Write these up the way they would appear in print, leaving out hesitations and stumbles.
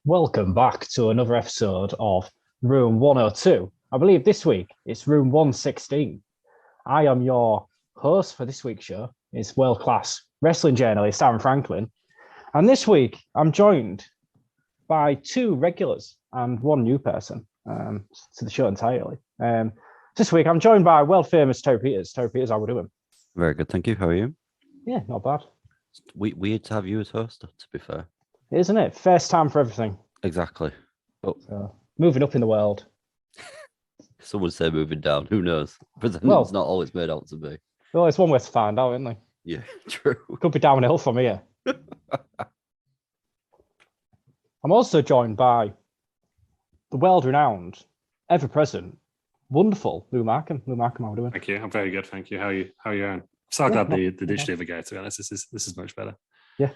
Welcome back to another episode of Room 102. I believe this week it's Room 116. I am your host for this week's show. It's world-class wrestling journalist Aaron Franklin. And this week I'm joined by two regulars and one new person to the show entirely. This week I'm joined by world-famous Terry Peters. Terry Peters, how are we doing? Very good, thank you. How are you? Yeah, not bad. Weird to have you as host, to be fair. Isn't it? First time for everything. Exactly. But So, moving up in the world. some would say moving down. Who knows? But then Well- it's not always made out to be. Well, it's one way to find out, isn't it? Yeah, true. Could be downhill from here. I'm also joined by the world-renowned, ever-present, wonderful Lou Markham. Lou Markham, how are we doing? Thank you. I'm very good. Thank you. How are you? How are you, Aaron? I'm so glad not the bad. dish the other guy. To be honest, this is much better. Yeah.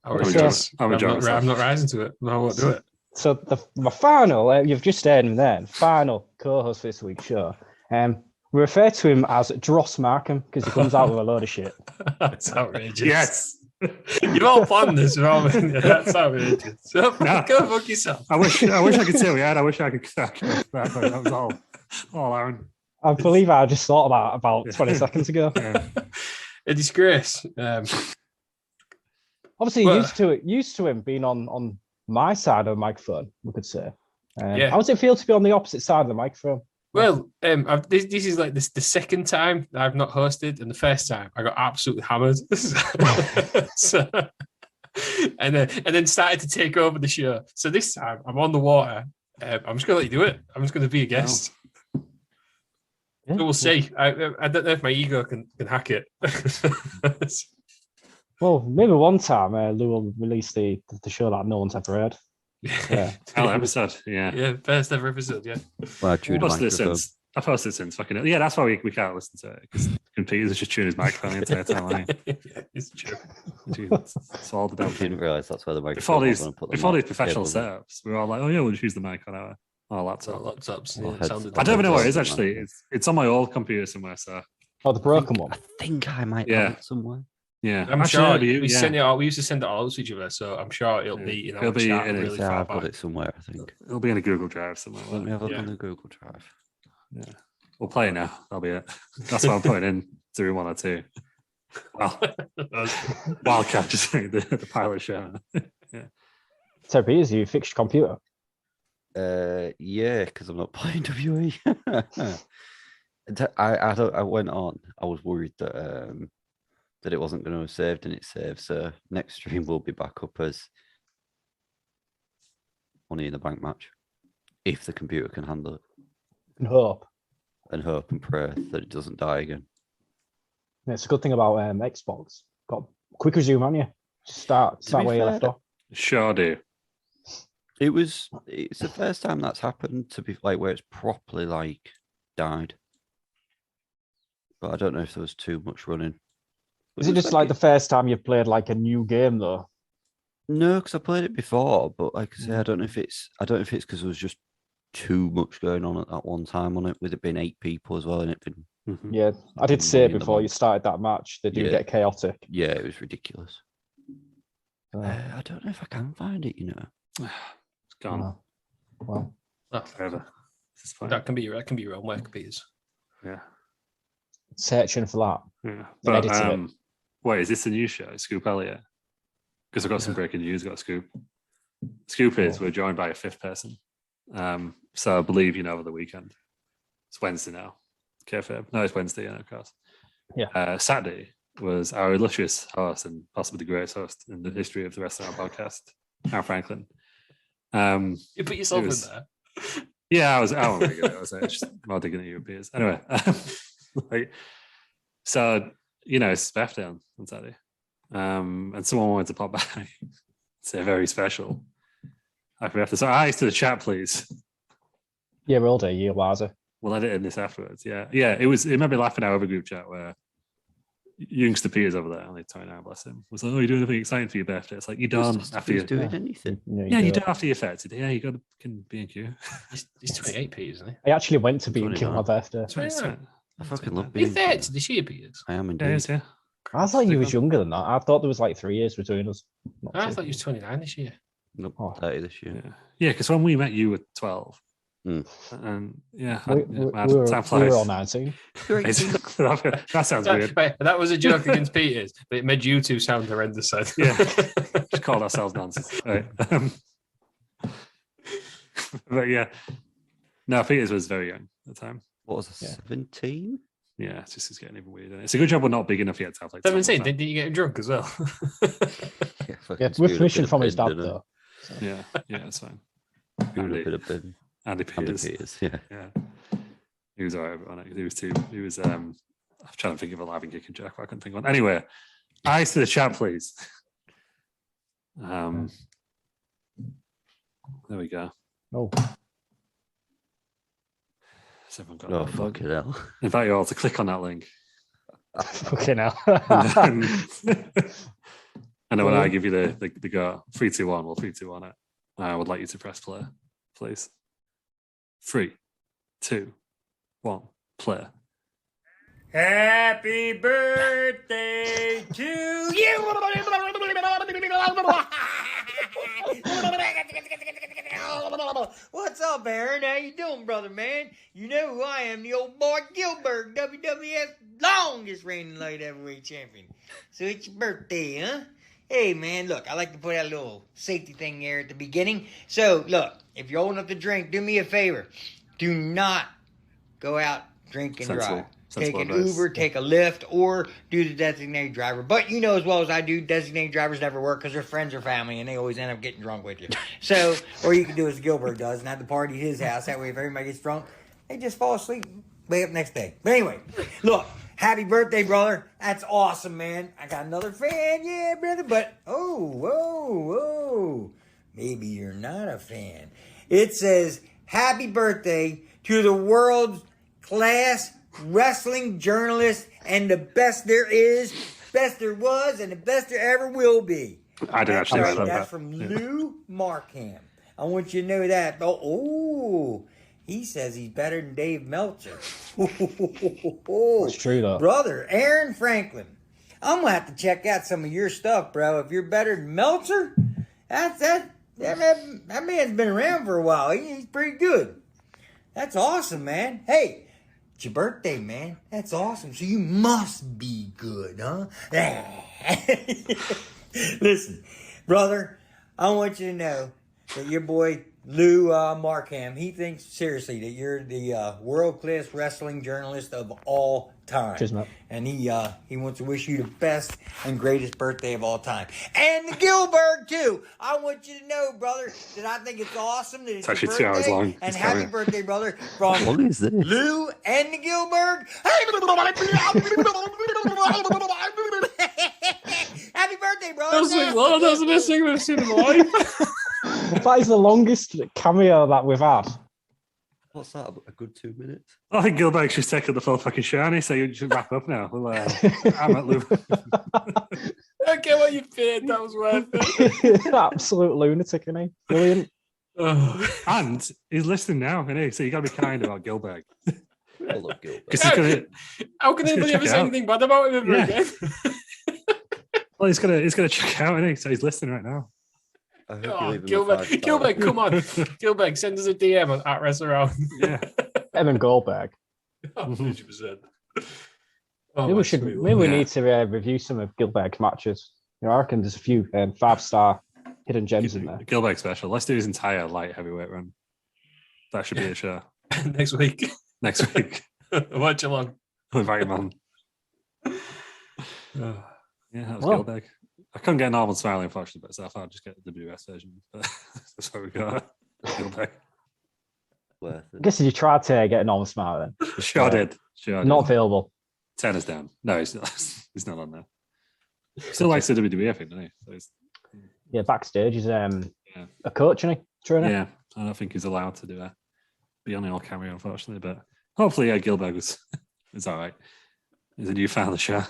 I'm Okay. enjoying. I'm I'm enjoying not, myself. I'm not rising to it. No, I won't do it. So my final, you've just heard him then, final co-host for this week's show. We refer to him as Dross Markham because he comes out with a load of shit. That's outrageous. Yes. You've all planned this, Roman. That's outrageous. So, No. Go fuck yourself. I wish I could say we had. I wish I could. That was all Aaron. I believe I just thought about 20 seconds ago. Yeah. A disgrace. Obviously, Well- used to him being on my side of the microphone, we could say. Yeah. How does it feel to be on the opposite side of the microphone? Well, this is like the second time that I've not hosted, and the first time I got absolutely hammered. So, and then started to take over the show. So this time I'm on the water. I'm just gonna let you do it. I'm just gonna be a guest. Yeah. So we'll see. I don't know if my ego can hack it. Well, maybe one time Lou will release the show that no one's ever heard. Yeah. Episode. Yeah. Yeah, first ever episode. Yeah. Well, I chewed a I've posted it microphone. since. I've posted it since fucking. Yeah, that's why we can't listen to it because Peter's just chewing his microphone the entire time. Yeah, it's true. It's all the damn I didn't thing. realise that's where the microphone Before was these when I put the before these mic professional cable in. setups, we were all like, oh yeah, we'll just use the mic on our laptop. Laptops. Well, Yeah, heads- sounded I don't even know where it is Doesn't actually. matter. It's on my old computer somewhere. So Oh, the broken one. I think I might Yeah. have it somewhere. yeah, I'm Actually, sure it'll be- we yeah. send it out. We used to send it all to each other, so I'm sure it'll Yeah. be in It'll our be chat in it. really Yeah, far I've got back. it somewhere, I think. It'll be in a Google Drive somewhere. Let me have a look Yeah. on the Google Drive. Yeah. We'll play it now. That'll be it. That's what I'm putting in to room 102. Well, Wildcat just saying the pilot show. Terry Peters, you fixed your computer. Yeah, because I'm not playing WE. I went on. I was worried that that it wasn't going to have saved, and it saved. So next stream will be back up as Money in the Bank match, if the computer can handle it, And hope. and hope and pray that it doesn't die again. Yeah, it's a good thing about Xbox. Got quick resume, haven't you? Just start be where you fair, left off. Sure do. It's the first time that's happened, to be like where it's properly like died. But I don't know if there was too much running. Is it just like the first time you've played like a new game though? No, because I played it before, but like I say, I don't know if it's because there was just too much going on at that one time on it, with it being 8 people as well, and it been Mhm. Yeah, I did say Money in the before you Bank. started that match, they do Yeah. get chaotic. it was ridiculous. So, I don't know if I can find it, you know. It's gone no. Well, forever. This is fine. That can be your own work, Peters. Yeah. searching for that. Yeah. But editing it. wait, is this a new show? Scoop Elliott? Because I've got some breaking news. Got a scoop. Scoop is we're joined by a 5th person. So I believe over the weekend. It's Wednesday now. Kayfabe. No, it's Wednesday, yeah, of course. Yeah. Saturday was our illustrious host and possibly the greatest host in the history of the Wrestling Hour podcast, Aaron Franklin. You put yourself It was- in there. Yeah, I won't make it. I was just more digging at your peers. Anyway, so it's birthday on Saturday, and someone wanted to pop by, say very special. I forgot to say hi to the chat, please. Yeah, we're all day, you Waza. We'll edit in this afterwards. Yeah. It made me laugh in our other group chat where youngster Peter's over there, only 29, bless him, was like, "Oh, you're doing anything exciting for your birthday?" It's like you don't after Who's you. doing Yeah. anything. Yeah, you don't after your 30. Yeah, you got to be in queue. He's 28, Peters, isn't he? I actually went to be in King on my 29. birthday. That's right. Yeah. I fucking love You're being 30 this year, Peters. I am Yeah, indeed. it is, yeah. I thought you Stick was on. younger than that. I thought there was like 3 years between us. Not I two. thought you was 29 this year. Nope, Oh. 30 this year. Yeah, because when we met, you were 12. Mm. And yeah, We were all 19. that sounds weird. That was a joke against Peters, but it made you two sound horrendous. Yeah, just called ourselves nonsense. Right. But yeah, no, Peters was very young at the time. What was it, 17? Yeah, it's getting even weirder. It's a good job we're not big enough yet to have like 17. Did you get him drunk as well? Yeah, with permission from his dad, though. So. Yeah, that's fine. Andy Peters. Yeah. He was all right on it. He was I'm trying to think of a laughing kick and Jack, but I couldn't think of one. Anyway, eyes to the chat, please. There we go. Oh. Has everyone got Oh, fucking hell. Invite you all to click on that link. Fucking hell. And then when I give you the go, 3, 2, 1, well, 3, 2, 1 it. I would like you to press play, please. 3, 2, 1, play. Happy birthday to you! What's up, Aaron? How you doing, brother, man? You know who I am, the old boy Gilbert, WWF longest reigning light heavyweight champion. So it's your birthday, huh? Hey, man, look, I like to put out a little safety thing here at the beginning. So, look, if you're old enough to drink, do me a favor. Do not go out, drink, and drive. Take an Uber, take a Lyft, or do the designated driver. But you know as well as I do, designated drivers never work because they're friends or family, and they always end up getting drunk with you. So, or you can do as Gilbert does and have the party at his house. That way, if everybody gets drunk, they just fall asleep, wake up next day. But anyway, look, happy birthday, brother. That's awesome, man. I got another fan, yeah, brother. But, maybe you're not a fan. It says, happy birthday to the world's class wrestling journalist and the best there is, best there was, and the best there ever will be. I did actually write that. That's from Lou Markham. I want you to know that. Oh, he says he's better than Dave Meltzer. That's true, though. Brother, Aaron Franklin, I'm going to have to check out some of your stuff, bro. If you're better than Meltzer, that man's been around for a while. He's pretty good. That's awesome, man. Hey, it's your birthday, man. That's awesome. So you must be good, huh? Listen, brother, I want you to know that your boy Lou Markham, he thinks seriously that you're the world-class wrestling journalist of all time. Cheers, mate. And he wants to wish you the best and greatest birthday of all time. And the Gilbert, too. I want you to know, brother, that I think it's awesome that it's your actually birthday. 2 hours long. And happy birthday, brother, from What is this? Lou and the Gilbert. Happy birthday, brother. That was the best thing I've seen in my life. That is the longest cameo that we've had. What's that? A good 2 minutes? I think Gilbert's just taking the full fucking shiny, so you should wrap up now. Well, I'm at Lou. I don't care what you paid. That was worth it. Absolute lunatic, isn't he? Brilliant. And he's listening now, isn't he? So you got to be kind about Gilbert. I love Gilbert. Because he's gonna. How can anybody ever say anything bad about him ever again? Well, he's gonna check out, isn't he? So he's listening right now. Gilbert, come on. Gilbert, send us a DM at Resaround. Yeah. Evan Goldberg. 100%. Maybe we need to review some of Gilbert's matches. You know, I reckon there's a few 5-star hidden gems in there. Gilbert Special. Let's do his entire light heavyweight run. That should be a show. Next week. Next week. Watch along. We'll invite him on. Yeah, that was Gilbert. I couldn't get a normal smiley, unfortunately, but so I thought I'd just get the WS version. But that's what we got. Gilbert. Worth it. I guess if you tried to get a normal smile then. Sure did. Not available. Turn us down. No, he's not. He's not on there. Still likes the WWE, I think, doesn't he? So yeah, backstage he's a coach, isn't he? Trainer. Yeah, I don't think he's allowed to do be on the all camera, unfortunately. But hopefully, Gilbert was all right. He's a new fan of the show.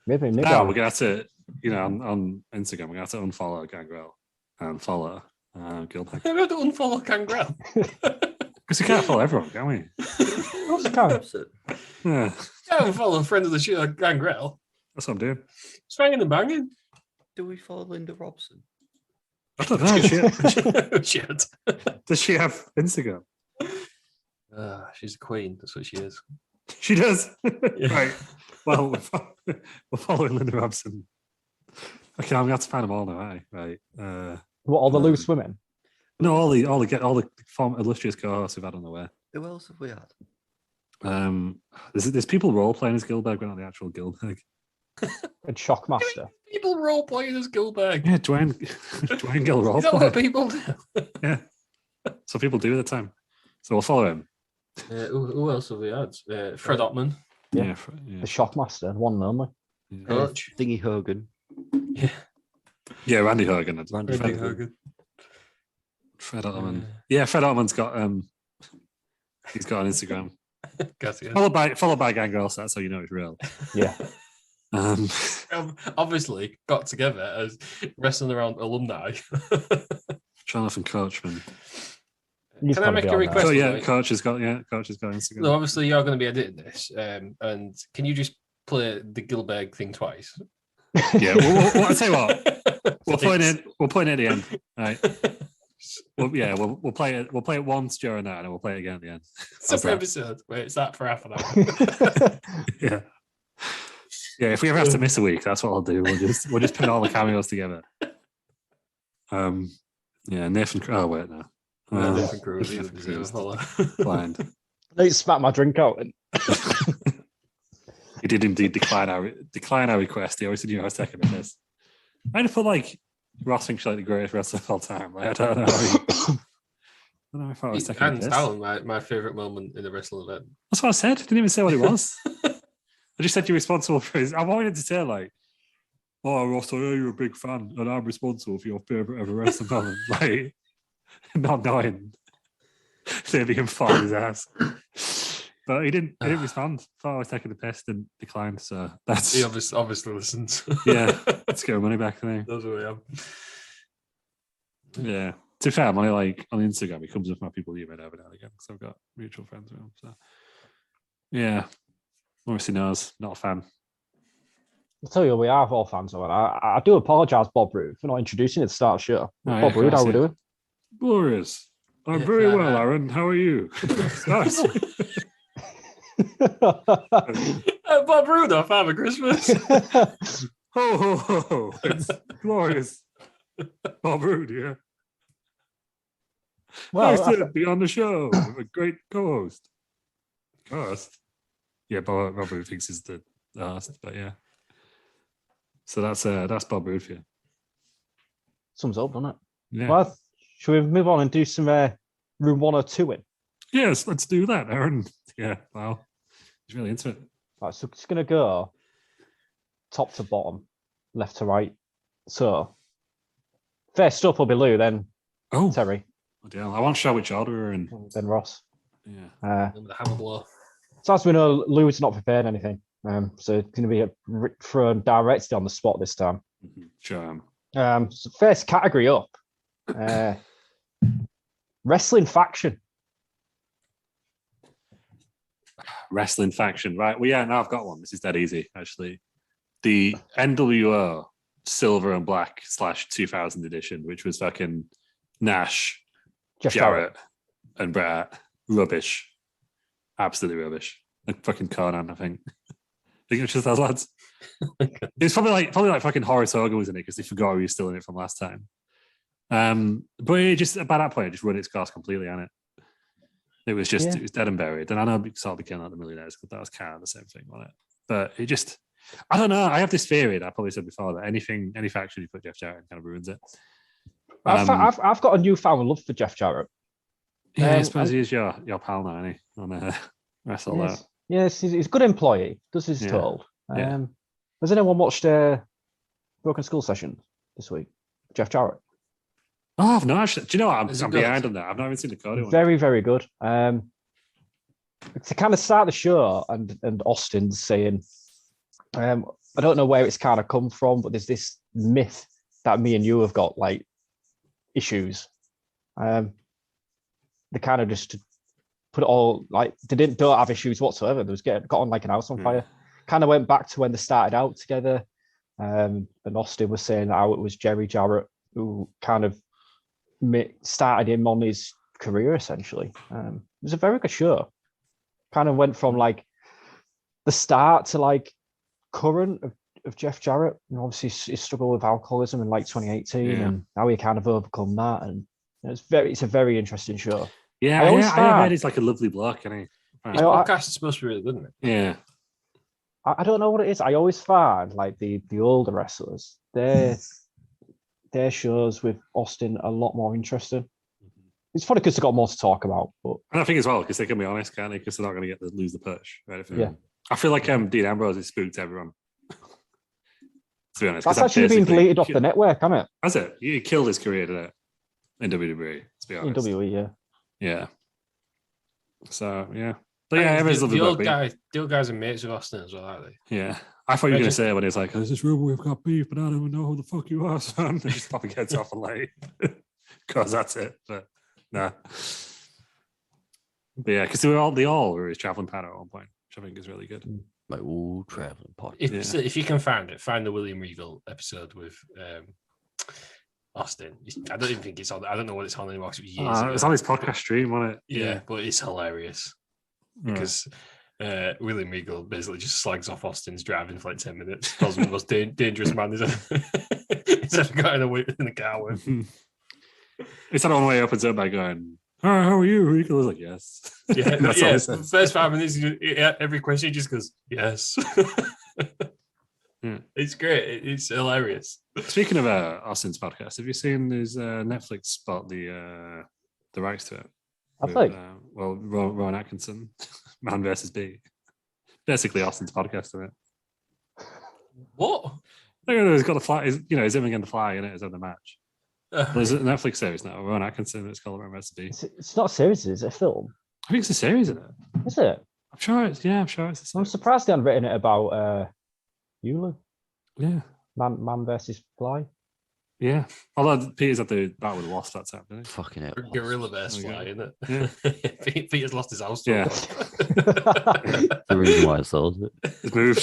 Maybe. Now we're gonna have to, on Instagram, we're gonna have to unfollow Gangrel and follow Gilbert. Maybe I have to unfollow Gangrel. Because we can't follow everyone, can we? What's the count? Yeah. I unfollow a friend of the show, Gangrel. That's what I'm doing. Swinging and banging. Do we follow Linda Robson? I don't know. Shit. Does she have Instagram? She's a queen. That's what she is. She does. Yeah. Right. Well, we're following Linda Robson. Okay, I'm gonna have to find them all now. Right. What, all the loose women? No, all the former illustrious co-hosts we've had on the way. Who else have we had? There's people role playing as Gilbert, but not the actual Gilbert. And Shockmaster. People role playing as Gilbert. Yeah, Dwayne Gill role Is that what play. people do? Yeah, so people do at the time. So we'll follow him. Who else have we had? Fred Ottman. Yeah. Yeah. The Shockmaster, one and only. Coach. Thingy Hogan. Yeah, Randy Hogan. Randy Fred, Hogan. Fred Ottman. Yeah, Fred Ottman's got he's got an Instagram. Followed by Gangrel, so that's how you know it's real. Yeah. Obviously got together as wrestling around alumni. Jonathan Coachman. You've Can I gotta make be a on request? So there. yeah, Coach has got Instagram. So obviously you're going to be editing this, and can you just play the Gilbert thing twice? Yeah, we'll I tell you what, we'll point it at the end. Right. We'll play it. We'll play it once during that, and we'll play it again at the end. Separate episode. Wait, it's that for half an hour. Yeah. Yeah, if we ever have to miss a week, that's what I'll do. We'll just put all the cameos together. Yeah, Nathan. Oh wait, no. Nathan Cruz, Blind. Don't spat my drink out. He did indeed decline our request. He always said, I was taking a piss. I'd put like Ross thinks like the greatest wrestler of all time. Like, I don't know. I don't know if I was taking a Hands piss. down, my favorite moment in the wrestling event. That's what I said. I didn't even say what it was. I just said you're responsible for his. I wanted to say like, "Oh, Ross, I know you're a big fan, and I'm responsible for your favorite ever wrestling moment." Like, not knowing they'd be him falling his ass. But he didn't respond. Thought I was taking the piss and declined. So that's He obviously listens. yeah. Let's get our money back. I think. That's what I am. Yeah. To be fair, I'm only like on Instagram. He comes with my people you read every now and again because I've got mutual friends with him. So yeah. Morrissey knows, not a fan. I'll tell you, we are all fans of it. I do apologise, Bob Roode, for not introducing it at the start of the show. Bob Roode, how are we doing? Glorious. I'm very well, Aaron. How are you? Nice. Bob Rudolph, Father Christmas. Ho, ho, ho, ho. It's glorious. Bob Roode, yeah. Well, Nice to be on the show. A great co-host. Host? Yeah, Bob Roode thinks he's the host, but yeah. So that's Bob Roode for you. sums up, doesn't it? Yeah. Well, should we move on and do some room 102 in? Yes, let's do that, Aaron. Yeah, wow. He's really into it. Right, so it's going to go top to bottom, left to right. So, first up will be Lou, then Oh, Terry, damn. I want to show which order we're in. then Ross. Yeah. The hammer blow. So as we know, Lou's not prepared anything. So it's going to be thrown directly on the spot this time. Sure. So first category up, wrestling faction. Wrestling faction, right? Well, yeah, now I've got one. This is dead easy, actually. The NWO Silver and Black / 2000 edition, which was fucking Nash, Jeff Jarrett, and Bret. Rubbish. Absolutely rubbish. Like fucking Conan, I think. I think it was just those lads. It was probably like fucking Horace Hogan was in it because they forgot he was still in it from last time. But it just by that point, it just run its course completely on it. It was just it was dead and buried. And I know it sort of became like the Millionaires because that was kind of the same thing on it. But it just, I don't know. I have this theory that I probably said before that any faction you put Jeff Jarrett in kind of ruins it. I've got a newfound love for Jeff Jarrett. Yeah, I suppose he's your pal now, isn't he? On wrestle that. Yes, he's a good employee. Does as he's told. Has anyone watched Broken Skull Session this week? Jeff Jarrett. Oh, I've not actually. Do you know what? I'm good? behind on that. I've not even seen the code one. Very, very good. To kind of start the show, and Austin's saying, I don't know where it's kind of come from, but there's this myth that me and you have got like issues. They kind of just put it all like they don't have issues whatsoever. They was got on like an house on fire. Kind of went back to when they started out together. And Austin was saying how it was Jerry Jarrett who kind of started him on his career essentially. It was a very good show. Kind of went from like the start to like current of Jeff Jarrett. And obviously, he struggled with alcoholism in like 2018, and now he kind of overcome that. And it's a very interesting show. Yeah, I heard he's like a lovely bloke, and his podcast is supposed to be really good, isn't it? Yeah. I don't know what it is. I always find like the older wrestlers, their shows with Austin a lot more interesting. It's funny because they've got more to talk about. But and I think as well, because they can be honest, can't they? Because they're not going to lose the push. Right? Yeah. I feel like Dean Ambrose has spooked everyone. To be honest. That's actually been deleted off the network, hasn't it? Has it? He killed his career, didn't it? In WWE, to be honest. In WWE, yeah. Yeah. So, yeah. But yeah, the old guys are mates with Austin as well, aren't they? Yeah. I thought you were going to say when it's like, there's this rumor we've got beef, but I don't even know who the fuck you are, son. They just probably gets off and like, because that's it. But nah. But yeah, because they all were his traveling partner at one point, which I think is really good. My old traveling partner. If you can find it, find the William Regal episode with Austin. I don't even think it's on. I don't know what it's on anymore. It's on his podcast stream, wasn't it? Yeah, but it's hilarious because William Regal basically just slags off Austin's driving for like 10 minutes. Calls him the most dangerous man he's ever got in the car with. It's that on way opens up by going, "Hi, how are you?" Regal was like, "Yes." Yeah, first 5 minutes, every question he just goes, "Yes." It's great. It's hilarious. Speaking of Austin's podcast, have you seen his Netflix spot the rights to it? I think. Rowan Atkinson, Man versus Bee. Basically, Austin's podcast, isn't it? What? He's got the fly. He's him against the fly in it as in the match. There's a Netflix series now. Rowan Atkinson. It's called Man versus Bee. It's not a series, is it? A film? I think it's a series, isn't it? Is it? I'm sure it's a series. I'm surprised they haven't written it about Eula. Yeah. Man versus Fly. Yeah. Although Peter's had the battle with the Wasp that time, didn't he? Fucking it. Gorilla Bear's Fly, isn't it? Yeah. Peter's lost his house. Yeah. The reason why I sold it. It's moved.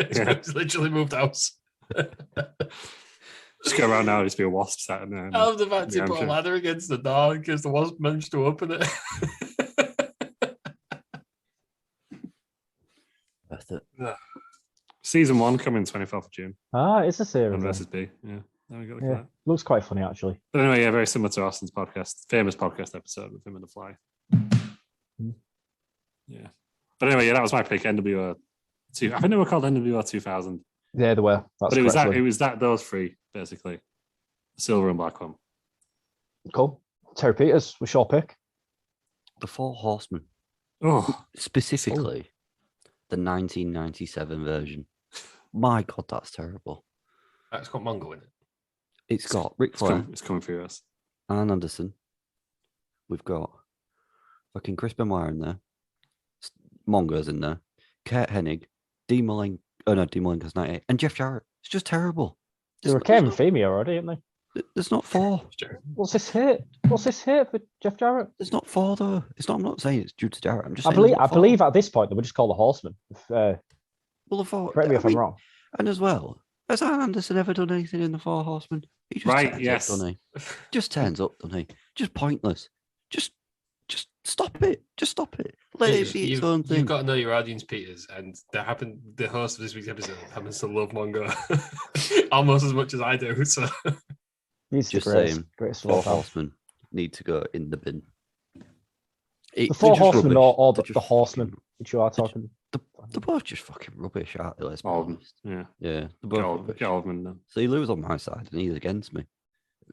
It's literally moved house. Just go around now and just be a wasp sat in there. I love the fact he put a ladder against the door in case the wasp managed to open it. Worth it. Season 1 coming 24th of June. It's a series. Man versus B. Yeah. There we go. Yeah. Looks quite funny, actually. But anyway, yeah, very similar to Austin's podcast, famous podcast episode with him and the Fly. Yeah. But anyway, yeah, that was my pick. NWO 2. I think they were called NWO 2000. Yeah, they were. But it was those three, basically. The silver and black one. Cool. Terry Peters was your pick. The Four Horsemen. Oh. Specifically, the 1997 version. My God, that's terrible. It's got Mongo in it. It's got Ric Flair. It's coming through us. Arn Anderson. We've got fucking Chris Benoit in there. Mongo's in there. Kurt Hennig. Dean Malenko. Oh no, Dean Malenko's 98. And Jeff Jarrett. It's just terrible. They were Kevin Femey already, aren't they? There's not 4. What's this hit? What's this hit for Jeff Jarrett? There's not 4 though. I'm not saying it's due to Jarrett. I'm just saying I believe at this point they would just call the Horsemen. Well, the 4. Correct me if I'm wrong. And as well, has Arn Anderson ever done anything in the Four Horsemen? He just turns up, doesn't he? Just turns up, doesn't he? Just pointless. Just stop it. Just stop it. Let it be its own thing. You've got to know your audience, Peters, and the host of this week's episode happens to love Mongo almost as much as I do. So he's just saying, Four Horsemen need to go in the bin. The Four Horsemen or the Horsemen, which you are talking. They're both just fucking rubbish, aren't they? Let's be honest. Yeah. They're both rubbish. So you lose on my side and he's against me,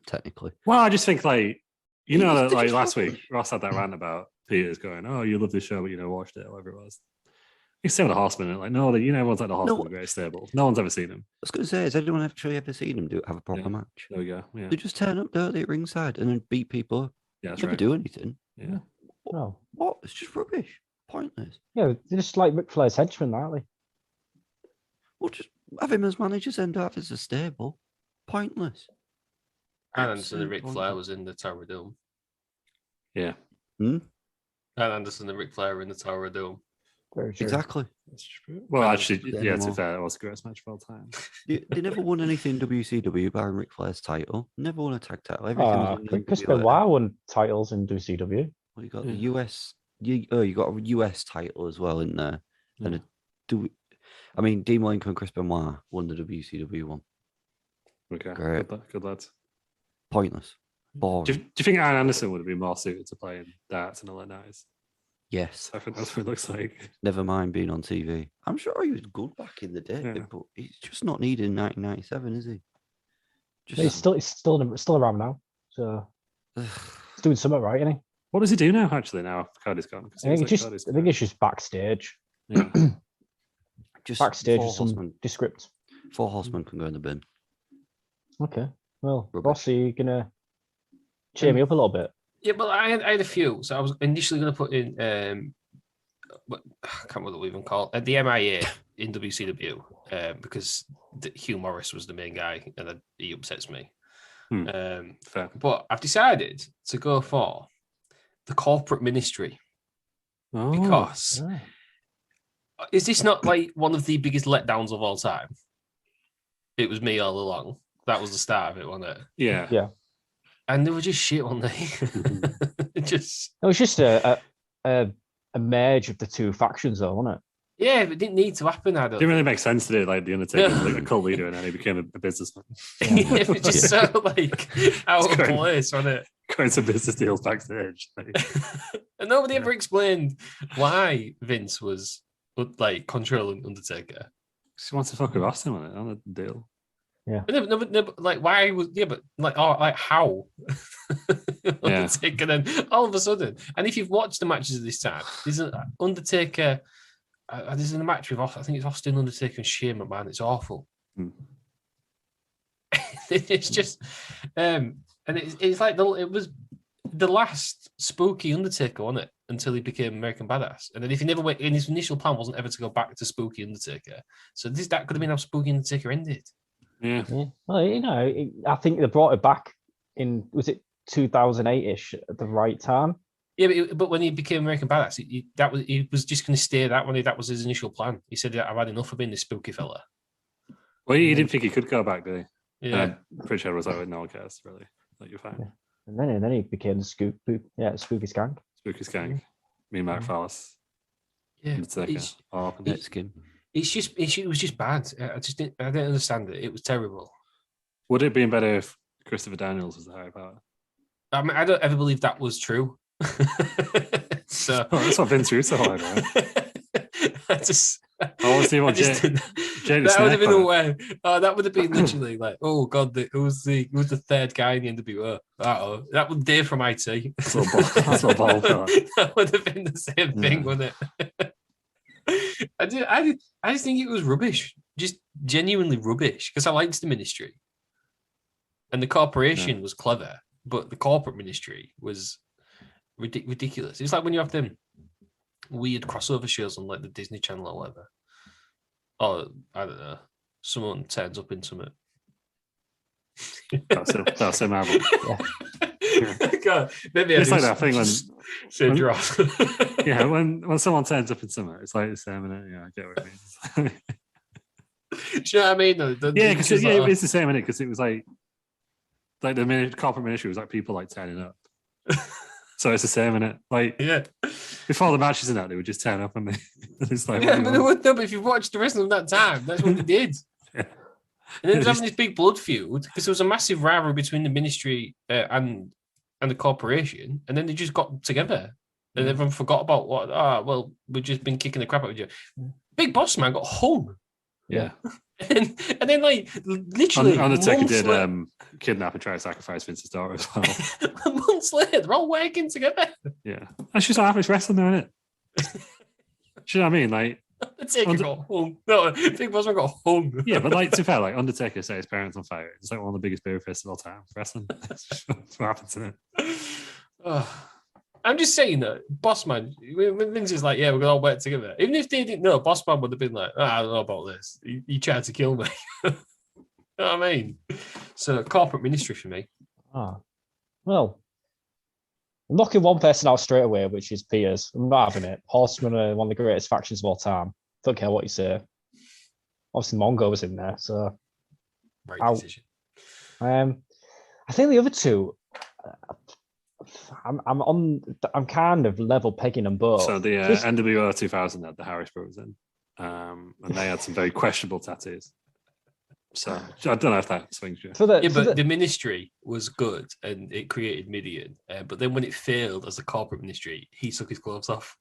technically. Well, I just think like last week, Ross had that rant about Peters going, "Oh, you love this show, but you never watched it," or whatever it was. He's saying the Horsemen, and like, no, everyone's like the Horsemen, the greatest stable. No one's ever seen him. I was going to say, has anyone actually ever seen him have a proper match? There we go. Yeah. They just turn up dirty at ringside and then beat people up. Yeah, that's never right. do anything. Yeah. No. What? It's just rubbish. Pointless. Yeah, they're just like Ric Flair's henchmen, aren't they? Well, just have him as managers and have as a stable. Pointless. Arn Anderson and Ric Flair was in the Tower of Doom. Yeah. Arn Anderson and Ric Flair were in the Tower of Doom. Very true. Exactly. That's true. Well, I don't actually, do that yeah, to anymore. be fair, it was the greatest match of all time. They never won anything WCW barring Ric Flair's title. Never won a tag title. Everything was in the Chris NWA. Benoit won titles in WCW. Well, you got Yeah. the US. You got a US title as well in there. And Dean Malenko and Chris Benoit won the WCW one. Okay, Great. good lads. Pointless. Do Boring. you think Aaron Anderson would have been more suited to playing darts and all that nice? Yes. I think that's what it looks like. Never mind being on TV. I'm sure he was good back in the day, Yeah. but he's just not needed in 1997, is he? He's still around now. So he's doing something right, isn't he? What does he do now? Actually, now Cody's gone. 'Cause I it think was like Cody's it's just backstage. gone. just Backstage Four with some Horsemen. descript. Four Horsemen can go in the bin. Okay. Well, Rubbish. Boss, are you gonna cheer me up a little bit? Yeah, but I had a few. So I was initially going to put in, what, I can't remember what we even call it, the MIA in WCW, because Hugh Morris was the main guy, and he upsets me. Fair. But I've decided to go for the corporate ministry Oh, because Ah. is this not like one of the biggest letdowns of all time? It was me all along. That was the start of it, wasn't it? yeah. Yeah. And they were just shit, weren't they? Just It was just a merge of the two factions, though, wasn't it? yeah, but it didn't need to happen. I don't. Didn't really make sense to do like the Undertaker, was, like a cult leader, and then he became a businessman. Yeah, it was just so like out of great. place, wasn't it? Going some business deals backstage. Like, And nobody ever explained why Vince was like controlling Undertaker. she wants to fuck with Austin on it on a deal. No, but like why was but like how Undertaker then all of a sudden. And if you've watched the matches of this time, there's an Undertaker. There's a match with I think it's Austin, Undertaker, and Shane McMahon. It's awful. It's just and it's like it was the last spooky Undertaker, wasn't it? Until he became American Badass. And then if he never went, and his initial plan wasn't ever to go back to spooky Undertaker. So that could have been how spooky Undertaker ended. Yeah. Well, I think they brought it back in, was it 2008-ish at the right time? Yeah, but when he became American Badass, he was just going to stay that way. That was his initial plan. He said, I've had enough of being this spooky fella. Well, he didn't think he could go back, did he? Yeah. I'm pretty sure it was like, no one cares, really. Like, you're fine. Yeah. And then he became the spooky skank. Spooky Skank. Me and Mark Fallis. Yeah. Undertaker. All up and Net skin. It was just bad. I didn't understand it. It was terrible. Would it have been better if Christopher Daniels was the higher power? I mean, I don't ever believe that was true. So Oh, that's what Vince Russo had, right? I just. I want to see what That Jada would have been Snake a way. Oh, that would have been literally like, oh god, who was the third guy in the NWO? That was Dave from IT. That's a little ball fella. That would have been the same thing, wouldn't it? I just think it was rubbish, just genuinely rubbish. Because I liked the ministry, and the corporation was clever, but the corporate ministry was ridiculous. It's like when you have them weird crossover shows on like the Disney Channel or whatever. Or I don't know, someone turns up in something. That's a Marvel. God, maybe It's like that thing when send you off. yeah, when someone turns up in summer, it's like the same, innit? Yeah, I get what it means. Do you know what I mean? Though? Yeah, because it's the same, innit? Because it was like the corporate ministry was like people like turning up. So it's the same, innit? Like before the matches and that, they would just turn up and it's like but if you watched the rest of that time, that's what they did. Yeah. And then it was having this big blood feud because there was a massive rivalry between the ministry and the corporation, and then they just got together and everyone forgot about what. Well, we've just been kicking the crap out of you. Big Boss Man got hung. Yeah. And then like literally Undertaker did kidnap and try to sacrifice Vince's daughter as well. Months later, they're all working together. Yeah. That's just how it's wrestling though, isn't it? Do you know what I mean? Like Undertaker got hung. No, Big Boss Man got hung. yeah, but like to be fair, like Undertaker set his parents on fire. It's like one of the biggest beer fists of all time. Wrestling. That's what happens to it. I'm just saying that Bossman, when Vince is like, yeah, we're going to all work together. Even if they didn't know, Bossman would have been like, I don't know about this. He tried to kill me. You know what I mean? So corporate ministry for me. Well, I'm knocking one person out straight away, which is Peters. I'm not having it. Horsemen are one of the greatest factions of all time. Don't care what you say. Obviously, Mongo was in there, so Right out. decision. I think the other two, I'm kind of level pegging them both. So the NWO 2000 had the Harris brothers in, and they had some very questionable tattoos. So I don't know if that swings you. The ministry was good and it created Midian, but then when it failed as a corporate ministry, he took his clothes off.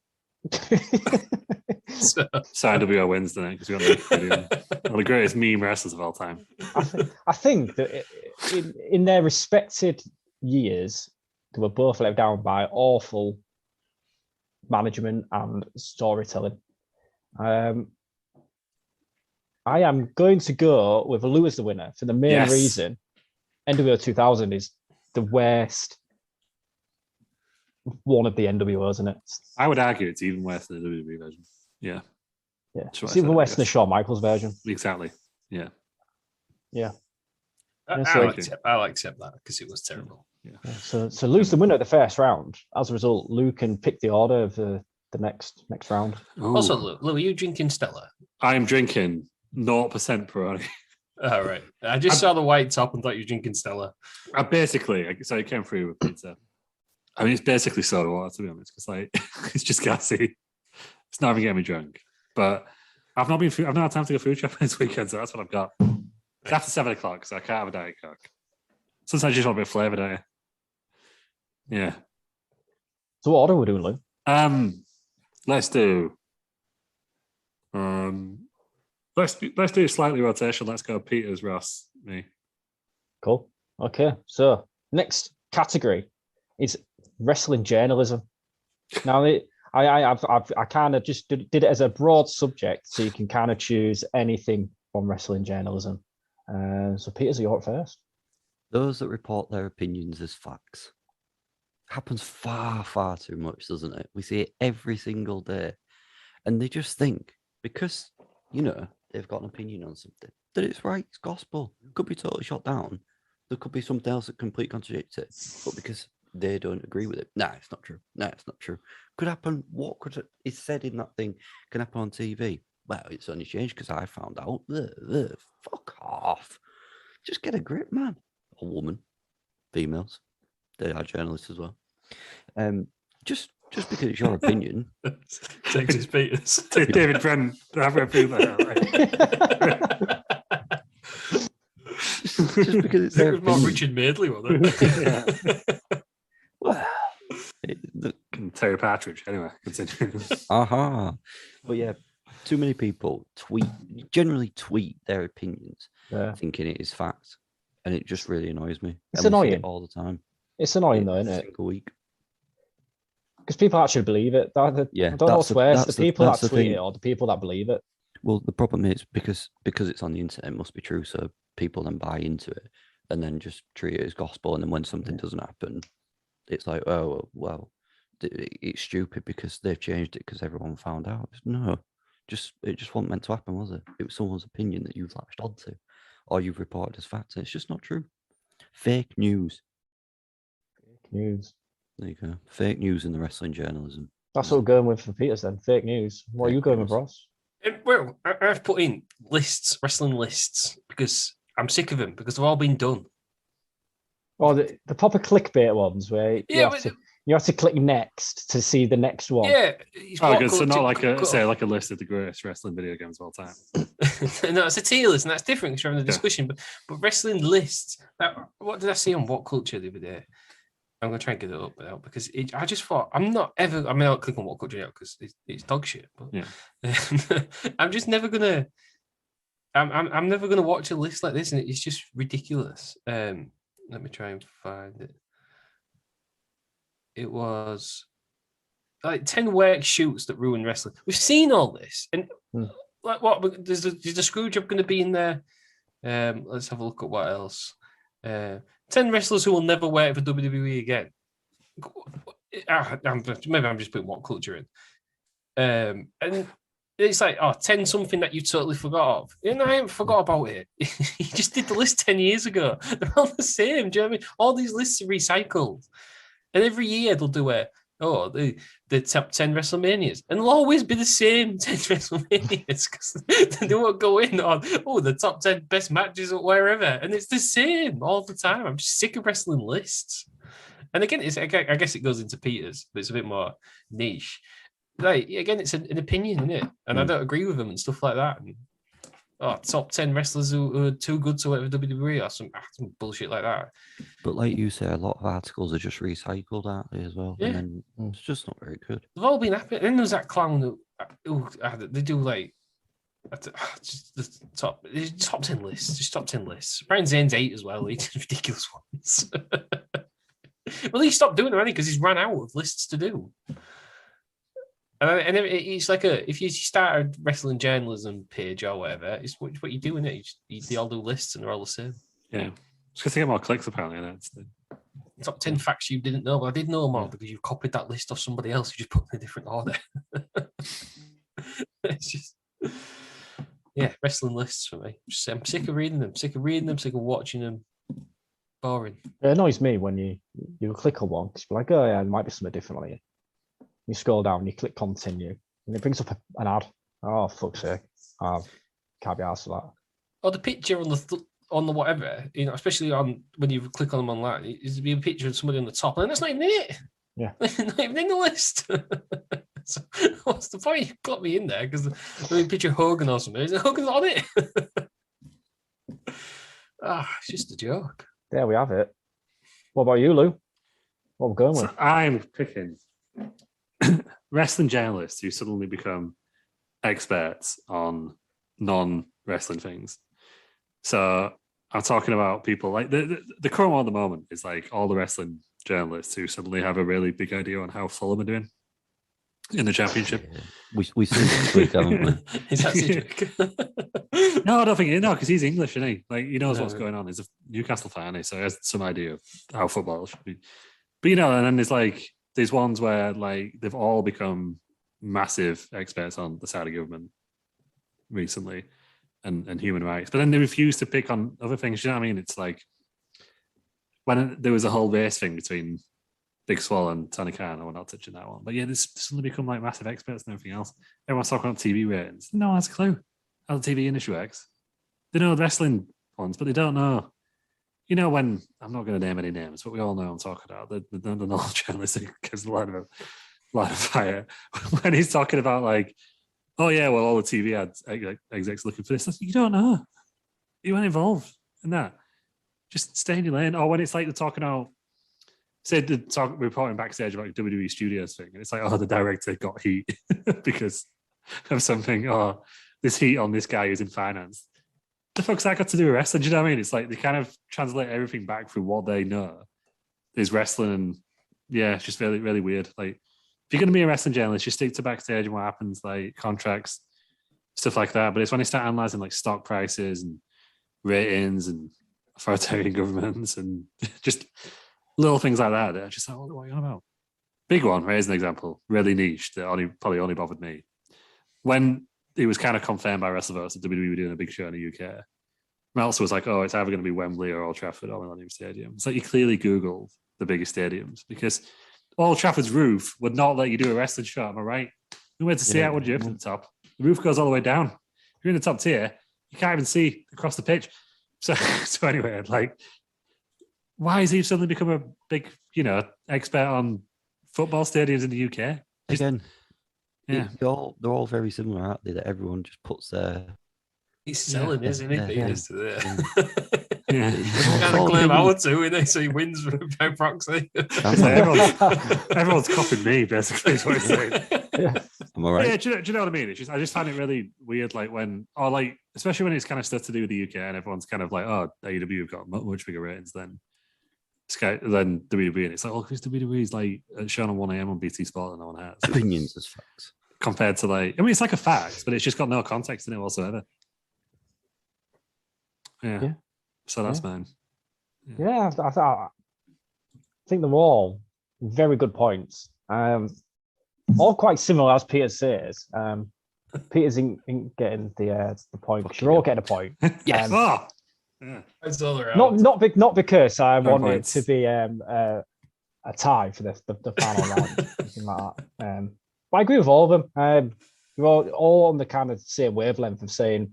So NWO wins the night because we got one of the greatest meme wrestlers of all time. I think that in their respected years, they were both let down by awful management and storytelling. I am going to go with Lou as the winner for the main reason NWO 2000 is the worst one of the NWOs, isn't it? I would argue it's even worse than the WWE version. Yeah. Yeah. It's even worse than the Shawn Michaels version. Exactly. Yeah. Yeah. I like to accept that because it was terrible. Yeah. So Lou's the winner of the first round. As a result, Lou can pick the order of the next round. Ooh. Also, Lou, are you drinking Stella? I am drinking 0% Peroni. All right. I just saw the white top and thought you were drinking Stella. So it came through with pizza. I mean, it's basically soda water, to be honest, because it's just gassy. It's not even getting me drunk. But I've not had time to go food shopping this weekend, so that's what I've got. It's after 7:00, so I can't have a Diet Coke. Sometimes you just want a bit of flavour, don't you? Yeah. So what order are we doing, Lou? Let's do. Let's do slightly rotation. Let's go Peters, Ross, me. Cool. Okay. So next category is wrestling journalism. Now, I kind of just did it as a broad subject, so you can kind of choose anything from wrestling journalism. So Peters, you're up first. Those that report their opinions as facts. Happens far, far too much, doesn't it? We see it every single day. And they just think, because, they've got an opinion on something, that it's right, it's gospel. It could be totally shot down. There could be something else that completely contradicts it. But because they don't agree with it, it's not true. It's not true. Could happen. What is said in that thing can happen on TV? Well, it's only changed because I found out. Fuck off. Just get a grip, man. Or woman. Females. They are journalists as well. Just because it's your opinion. Texas Peters. David Brennan. Have a female, right? Just because it's their more opinion. Richard Madeley, wasn't it? Well, Terry Partridge. Anyway, continue. But yeah, too many people generally tweet their opinions, thinking it is fact, and it just really annoys me. It's annoying all the time. It's annoying though, isn't it? Single week. Because people actually believe it. I don't know what's worse, the people that tweet it or the people that believe it. Well, the problem is because it's on the internet, it must be true. So people then buy into it and then just treat it as gospel. And then when something doesn't happen, it's like, oh, well, it's stupid because they've changed it because everyone found out. No, it just wasn't meant to happen, was it? It was someone's opinion that you've latched onto or you've reported as fact. It's just not true. Fake news. Fake news. There you go. Fake news in the wrestling journalism. That's what we're going with for Peters then. Fake news. What are you going with, Ross? Well, I've put in lists, wrestling lists, because I'm sick of them, because they've all been done. Or the proper clickbait ones where you have to click next to see the next one. Yeah. Good. So not like a list of the greatest wrestling video games of all time. No, it's a tier list, and that's different because we're having a discussion. But wrestling lists. What did I see on What Culture the other day? I'm going to try and get it up now because I just thought I'm not ever. I mean, I'll click on What Culture now because it's dog shit. But yeah, I'm just never gonna. I'm never gonna watch a list like this, and it's just ridiculous. Let me try and find it. It was like 10 work shoots that ruin wrestling. We've seen all this, and like what? Is the screw job going to be in there? Let's have a look at what else. 10 wrestlers who will never work for WWE again. Maybe I'm just putting What Culture in. And it's like, 10 something that you totally forgot of. And I haven't forgot about it. You just did the list 10 years ago. They're all the same. Do you know what I mean? All these lists are recycled. And every year they'll do the top 10 WrestleManias. And they'll always be the same 10 WrestleManias because they won't go in on, the top 10 best matches or wherever. And it's the same all the time. I'm just sick of wrestling lists. And again, I guess it goes into Peter's, but it's a bit more niche. Like, again, it's an opinion, isn't it? And I don't agree with them and stuff like that. And, top 10 wrestlers who are too good to work with WWE or some bullshit like that. But like you say, a lot of articles are just recycled, aren't they, as well? Yeah. And then it's just not very good. They've all been happy. And then there's that clown who they do like just the top 10 lists, just top 10 lists. Brian Zane's 8 as well. He did ridiculous ones. Well, he stopped doing them because he's run out of lists to do. And it's like if you start a wrestling journalism page or whatever, it's what you do in it. They all do lists and they're all the same. Yeah, it's because they get more clicks apparently. That's the top 10 facts you didn't know, but I did know them all because you've copied that list off somebody else. You just put them in a different order. It's just, wrestling lists for me. I'm sick of reading them, sick of watching them. Boring. It annoys me when you click on one because you're like, oh yeah, there might be something different on here. You scroll down, you click continue, and it brings up an ad. Oh, fuck's sake. Can't be asked for that. Or the picture on the whatever, especially when you click on them online, is be a picture of somebody on the top, and that's not even in it. Yeah. Not even in the list. So what's the point? You got me in there because the picture of Hogan or something. Hogan's on it. It's just a joke. There we have it. What about you, Lou? What we're going with? So I'm picking wrestling journalists who suddenly become experts on non-wrestling things. So I'm talking about people like the current one at the moment is like all the wrestling journalists who suddenly have a really big idea on how Fulham are doing in the championship. We see this week, haven't we? Is that Cedric? No, I don't think no, because he's English, isn't he? Like he knows what's going on. He's a Newcastle fan, so he has some idea of how football should be. But and then there's like these ones where like they've all become massive experts on the Saudi government recently and human rights, but then they refuse to pick on other things. You know what I mean? It's like when there was a whole race thing between Big Swole and Tony Khan. We're not touching that one, but yeah, they suddenly become like massive experts and everything else. Everyone's talking about TV ratings. No one has a clue how the TV industry works. They know the wrestling ones, but they don't know. When I'm not going to name any names, but we all know I'm talking about the knowledge journalist who gives a lot of fire when he's talking about like, oh yeah, well all the TV ads execs looking for this. You don't know. You weren't involved in that. Just stay in your lane. Or when it's like they're talking about, say reporting backstage about WWE Studios thing, and it's like, oh, the director got heat because of something. Oh, there's heat on this guy who's in finance. The fuck's that got to do with wrestling? Do you know what I mean? It's like they kind of translate everything back through what they know is wrestling, and it's just really, really weird. Like, if you're going to be a wrestling journalist, you stick to backstage and what happens, like contracts, stuff like that. But it's when you start analyzing like stock prices and ratings and authoritarian governments and just little things like that, they're just like, what are you on about? Big one, right, as an example, really niche that probably only bothered me. When it was kind of confirmed by WrestleVotes that WWE were doing a big show in the UK, Meltzer was like, oh, it's either going to be Wembley or Old Trafford or Millennium Stadium. It's like you clearly Googled the biggest stadiums because Old Trafford's roof would not let you do a wrestling show, am I right? You went to see out, would you, from the top? The roof goes all the way down. If you're in the top tier, you can't even see across the pitch. So anyway, like, why has he suddenly become a big, expert on football stadiums in the UK? Again, yeah, they're all very similar, aren't they? That everyone just puts their. He's selling, isn't he? Yeah. Yeah. Kind of claim I would too, innit? So he wins by proxy. Everyone's copying me, basically, is what he's saying. Am I right? Yeah, do you know what I mean? It's just, I just find it really weird, like especially when it's kind of stuff to do with the UK and everyone's kind of like, oh, AEW have got much bigger ratings than WWE. And it's like, because WWE's like shown on 1 a.m. on BT Sport and no one has. Opinions as facts. Compared to it's like a fact, but it's just got no context in it whatsoever. Yeah. So that's mine. Yeah, I think they're all very good points. All quite similar, as Peter says. Peter's in getting the point. You're all getting a point. Yes. That's all around. Not because I want it points. to be a tie for the final round, something like that. But I agree with all of them. We're all on the kind of same wavelength of saying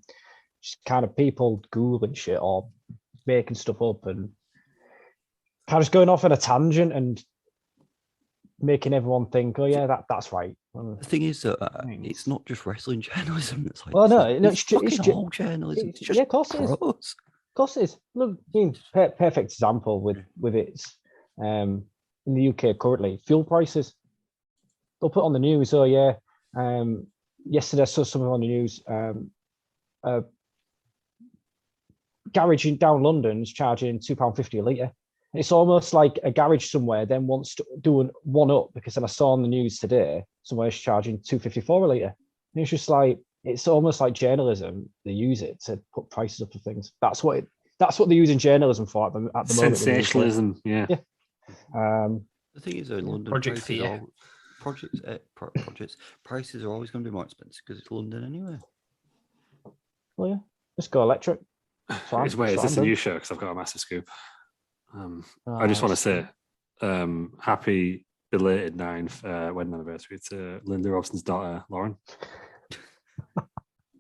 just kind of people Googling shit or making stuff up and kind of just going off on a tangent and making everyone think, oh yeah, that's right. The thing is that it's not just wrestling journalism. It's like, Well, no, it's fucking all journalism. It's just yeah, of course it is. gross. Of course it is. Look, I mean, perfect example with its in the UK currently, fuel prices. They'll put on the news, oh yeah, yesterday I saw something on the news, a garage in down London is charging £2.50 a litre. It's almost like a garage somewhere then wants to do one up because then I saw on the news today somewhere's charging £2.54 a litre. And it's just like, it's almost like journalism. They use it to put prices up for things. That's what they're using journalism for at the moment. Sensationalism, yeah. The thing is, in London, Project Fear. projects prices are always going to be more expensive because it's London anyway. Well, yeah, just go electric. Is this a new show? Because I've got a massive scoop. I just want to say happy belated 9th wedding anniversary to Linda Robson's daughter, Lauren.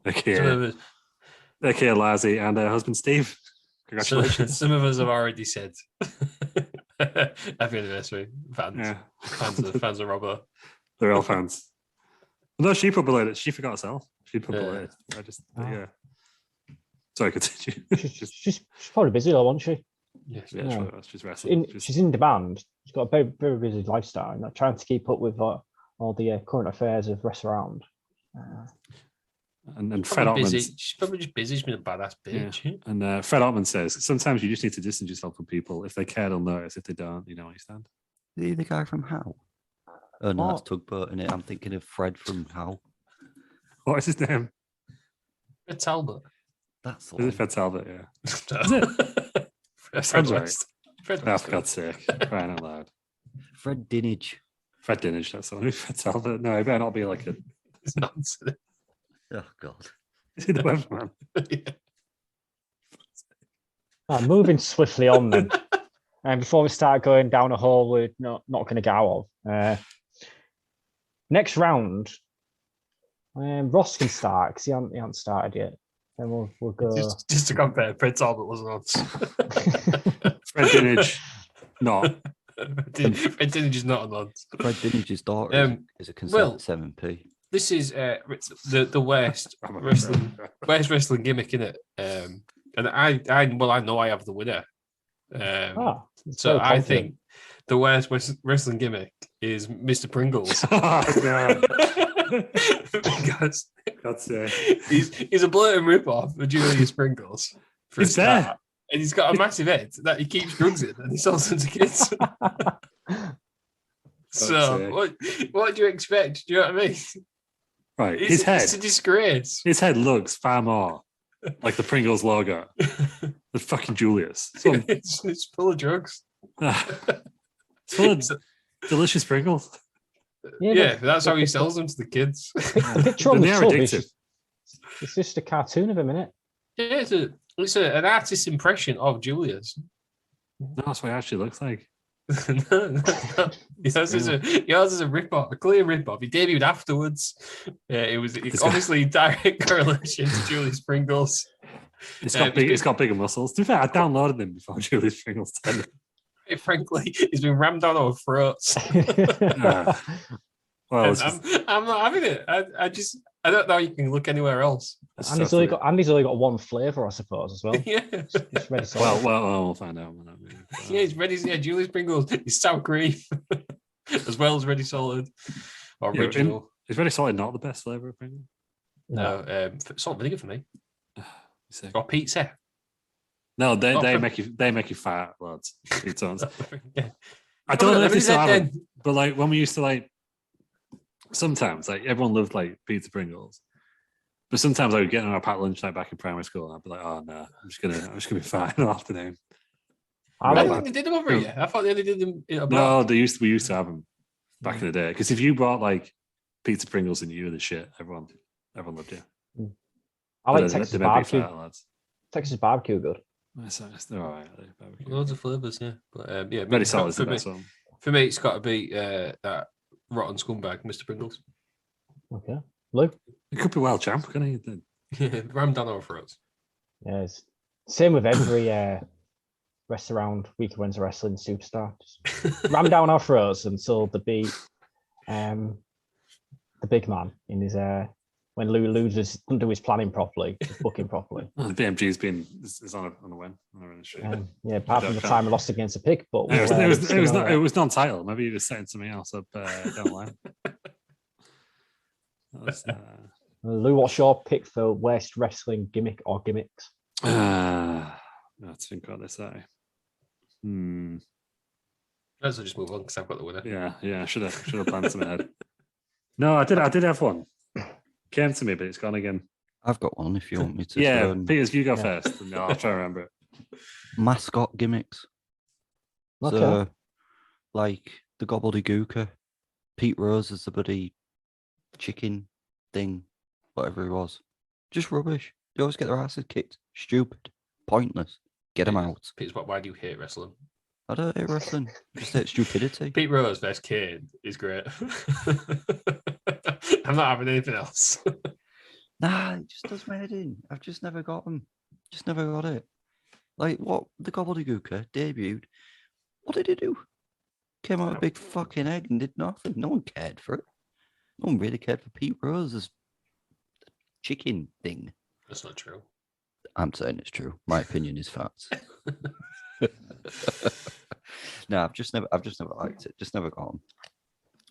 Okay, Lazzie, and her husband, Steve. Congratulations. Some of us have already said happy anniversary, fans. Yeah. Fans of Robbo. They're all fans. No, she put belated. She forgot herself. She put belated. Yeah. Sorry, continue. She's probably busy though, wasn't she? Yeah, she's wrestling. She's in demand. She's got a very, very busy lifestyle, not trying to keep up with all the current affairs of rest around. And Fred Ottman. She's probably just busy. She's been a badass bitch. Yeah. And Fred Ottman says sometimes you just need to distance yourself from people. If they care, they'll notice. If they don't, you know where you stand. Is he the guy from How? Oh no, that's Tugboat, innit? I'm thinking of Fred from How. What is his name? Fred Talbot. That's the Is it one. Fred Talbot? Yeah. Is it? Fred West. Fred Oh, West. for God's sake. Crying out loud. Fred Dinage. Fred Dinage, that's the one. Fred Talbot. No, it better not be like a. It's nonsense. Oh God. Is he the weatherman? Moving swiftly on then. And before we start going down a hole we're not going to get out of. Next round, Ross can start because he hasn't started yet. Then we'll go. Just to compare, Fred Talbot wasn't on. Fred Dinage, not. Fred Dinage is not on. Fred Dinage's daughter is a consultant 7p. This is the worst wrestling gimmick, innit? And I know I have the winner. So I think the worst wrestling gimmick is Mr. Pringles. Because God's sake. he's a blatant rip-off of Julius Pringles. He's there. And he's got a massive head that he keeps drugs in and he sells them to kids. So what do you expect? Do you know what I mean? Right, his head. It's a disgrace. His head looks far more like the Pringles logo than fucking Julius. It's full of drugs. It's full of delicious Pringles. Yeah, that's how he sells them to the kids. They're addictive. It's just a cartoon of him, isn't it? Yeah, it's an artist's impression of Julius. No, that's what it actually looks like. No. Yours is a rip-off, a clear rip-off. He debuted afterwards. It's obviously direct correlation to Julius Pringles. It's got bigger muscles. To be fair, I downloaded them before Julius Pringles turned. Frankly, he's been rammed down our throats. Well, I'm not having it. I don't know. You can look anywhere else. Andy's only got one flavour, I suppose, as well. Yeah. It's ready solid. Well, we'll find out. Yeah, he's ready. Yeah, Julius Pringles. He's sour cream, as well as ready solid. Original. Is ready solid not the best flavour of Pringles? No, salt and vinegar for me. Or pizza. No, they make you fat, lads. Pizzas. Yeah. I don't know if this still happen, but like when we used to like. Sometimes, like everyone loved like pizza Pringles, but sometimes I would get on a packed lunch like back in primary school, and I'd be like, "Oh no, I'm just gonna be fine all afternoon." I don't think they did them over here. I thought they only did them. No, we used to have them back in the day. Because if you brought like pizza Pringles and you were the shit, everyone loved you. I like Texas barbecue. Texas barbecue, good. They're all right. Loads of flavors, yeah. But Ready solid is the best one. For me, it's got to be that rotten scumbag, Mr. Pringles. Okay. Lou? It could be world champ, couldn't he? Yeah, rammed down our throats. Yes. Same with every rest around Week of Wednesday Wrestling superstar. Just ram down our throats until they beat the big man in his when Lou just doesn't do his planning properly, his booking properly. Oh, the BMG's been is on a win. Yeah, apart from the time we lost against a pig, but it was non-title. Maybe he was setting something else up down the line. Lou, what's your pick for worst wrestling gimmick or gimmicks? Let's think about this. Let's just move on because I've got the winner. Yeah. Should have planned some ahead. No, I did have one. Came to me, but it's gone again. I've got one if you want me to. Yeah, Peters, you go first. And I'll try to remember it. Mascot gimmicks. Okay. So, like the gobbledygooker, Pete Rose is the bloody chicken thing, whatever he was. Just rubbish. They always get their asses kicked. Stupid. Pointless. Get them out. Peter's, why do you hate wrestling? I don't hate wrestling. I just hate stupidity. Pete Rose versus Kane is great. I'm not having anything else. Nah, it just does my head in. I've just never got them. Just never got it. Like, what? The gobbledygooker debuted. What did he do? Came out a big fucking egg and did nothing. No one cared for it. No one really cared for Pete Rose's chicken thing. That's not true. I'm saying it's true. My opinion is facts. No, I've just never liked it. Just never got on.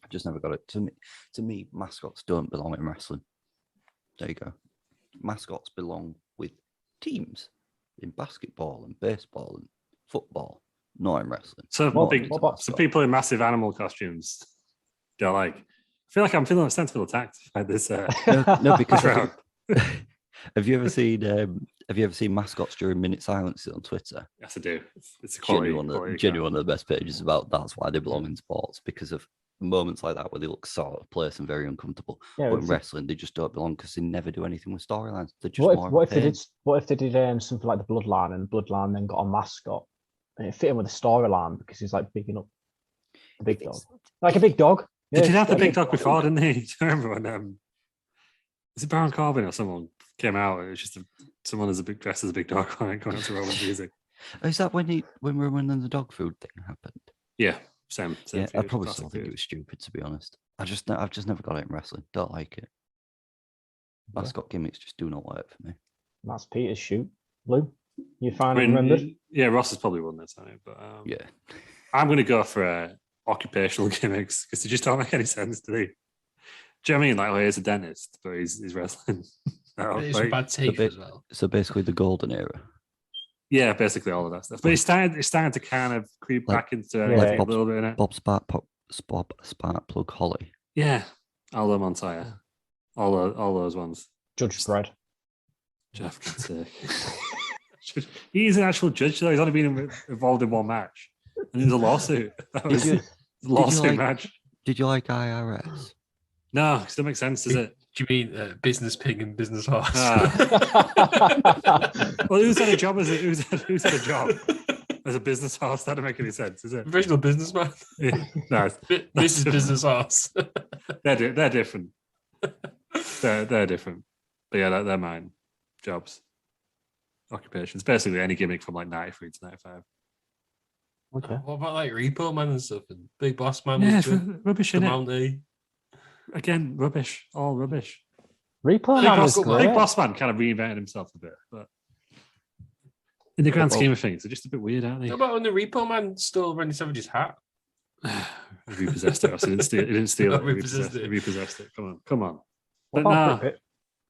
I've just never got it. To me, mascots don't belong in wrestling. There you go. Mascots belong with teams in basketball and baseball and football, not in wrestling. So, people in massive animal costumes, they're like, I feel like I'm feeling a sense of attacked by this. No, because have you ever seen mascots during minute silences on Twitter? Yes, I do. It's a quality, genuine one of the best pages about that's why they belong in sports, because of moments like that where they look so out of place and very uncomfortable. Yeah, but in wrestling, they just don't belong because they never do anything with storylines. They're just what if they did something like the Bloodline, and Bloodline then got a mascot and it fit in with the storyline because he's like bigging up the big dog, like a big dog. They did have the big dog before, didn't he? Do you remember when is it Baron Corbin or someone came out? It was just someone as a big dressed as a big dog going out to Roman's music. Is that when Roman and the dog food thing happened? Yeah, same yeah, I probably still think it was stupid, to be honest. I've just never got it in wrestling. Don't like it. Mascot gimmicks just do not work for me. That's Peter's shoot. Lou, you finally remembered? Yeah, Ross has probably won this, hasn't he? But yeah, I'm going to go for occupational gimmicks because they just don't make any sense to me. Do you know what I mean? Like, he's a dentist, but he's wrestling. It's a bad teeth as well. So basically, the golden era. Yeah, basically all of that stuff. But it's starting to kind of creep back into a little bit in it. Bob Spark Plug Holly. Yeah, Aldo Montoya. All those ones. Judge Fred. Jeff, God's sake. He's an actual judge, though. He's only been involved in one match. And there's a lawsuit. That was a lawsuit match. Did you like IRS? No, it doesn't make sense, does it? Do you mean business pig and business horse? Well, who's had a job who's had a job as a business horse? That doesn't make any sense, is it? Professional businessman. Yeah, no, this is business horse. They're different. They're different. But yeah, they're mine. Jobs, occupations, basically any gimmick from like 93 to 95. Okay. What about like Repo Man and stuff and Big Boss Man? Yeah, rubbish in it. Again, rubbish. All rubbish. Repo Man was great. Big Boss Man kind of reinvented himself a bit, but in the grand scheme of things, they're just a bit weird, aren't they? How about when the Repo Man stole Randy Savage's hat? He repossessed it. He didn't steal it. He repossessed it. Come on. What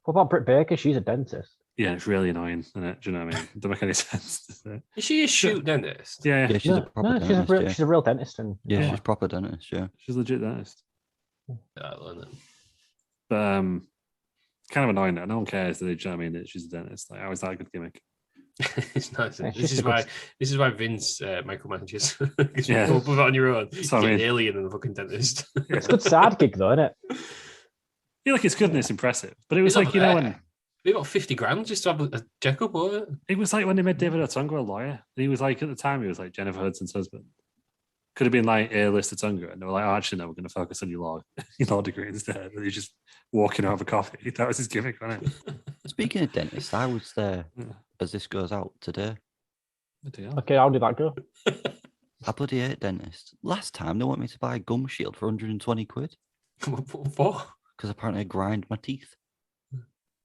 about Britt Baker? She's a dentist. Yeah, it's really annoying, isn't it? Do you know what I mean? It doesn't make any sense. Does it? Is she a shoot dentist? Yeah, she's a proper dentist. She's a real dentist. She's a proper dentist, yeah. She's a legit dentist. Yeah, I learned it. But it's kind of annoying that no one cares that she's a dentist. Like, how is that a good gimmick? It's nice. This is why Vince micromanages. Yeah. You'll put it on your own. So, I mean, alien and a fucking dentist. It's a good side gig though, isn't it? I feel like it's good and it's impressive. But it was like, you know, when they got 50 grand just to have a checkup over it. It was like when they made David Otunga a lawyer. And he was like, at the time, he was like Jennifer Hudson's husband. Could have been like A-list at Unger, and they were like, oh, actually, no, we're going to focus on your law degree instead. And he's just walking over coffee. That was his gimmick, wasn't it? Speaking of dentists, I was there Yeah. as this goes out today. Bloody hell. Okay, how did that go? I bloody hate dentists. Last time they want me to buy a gum shield for 120 quid What? because apparently I grind my teeth.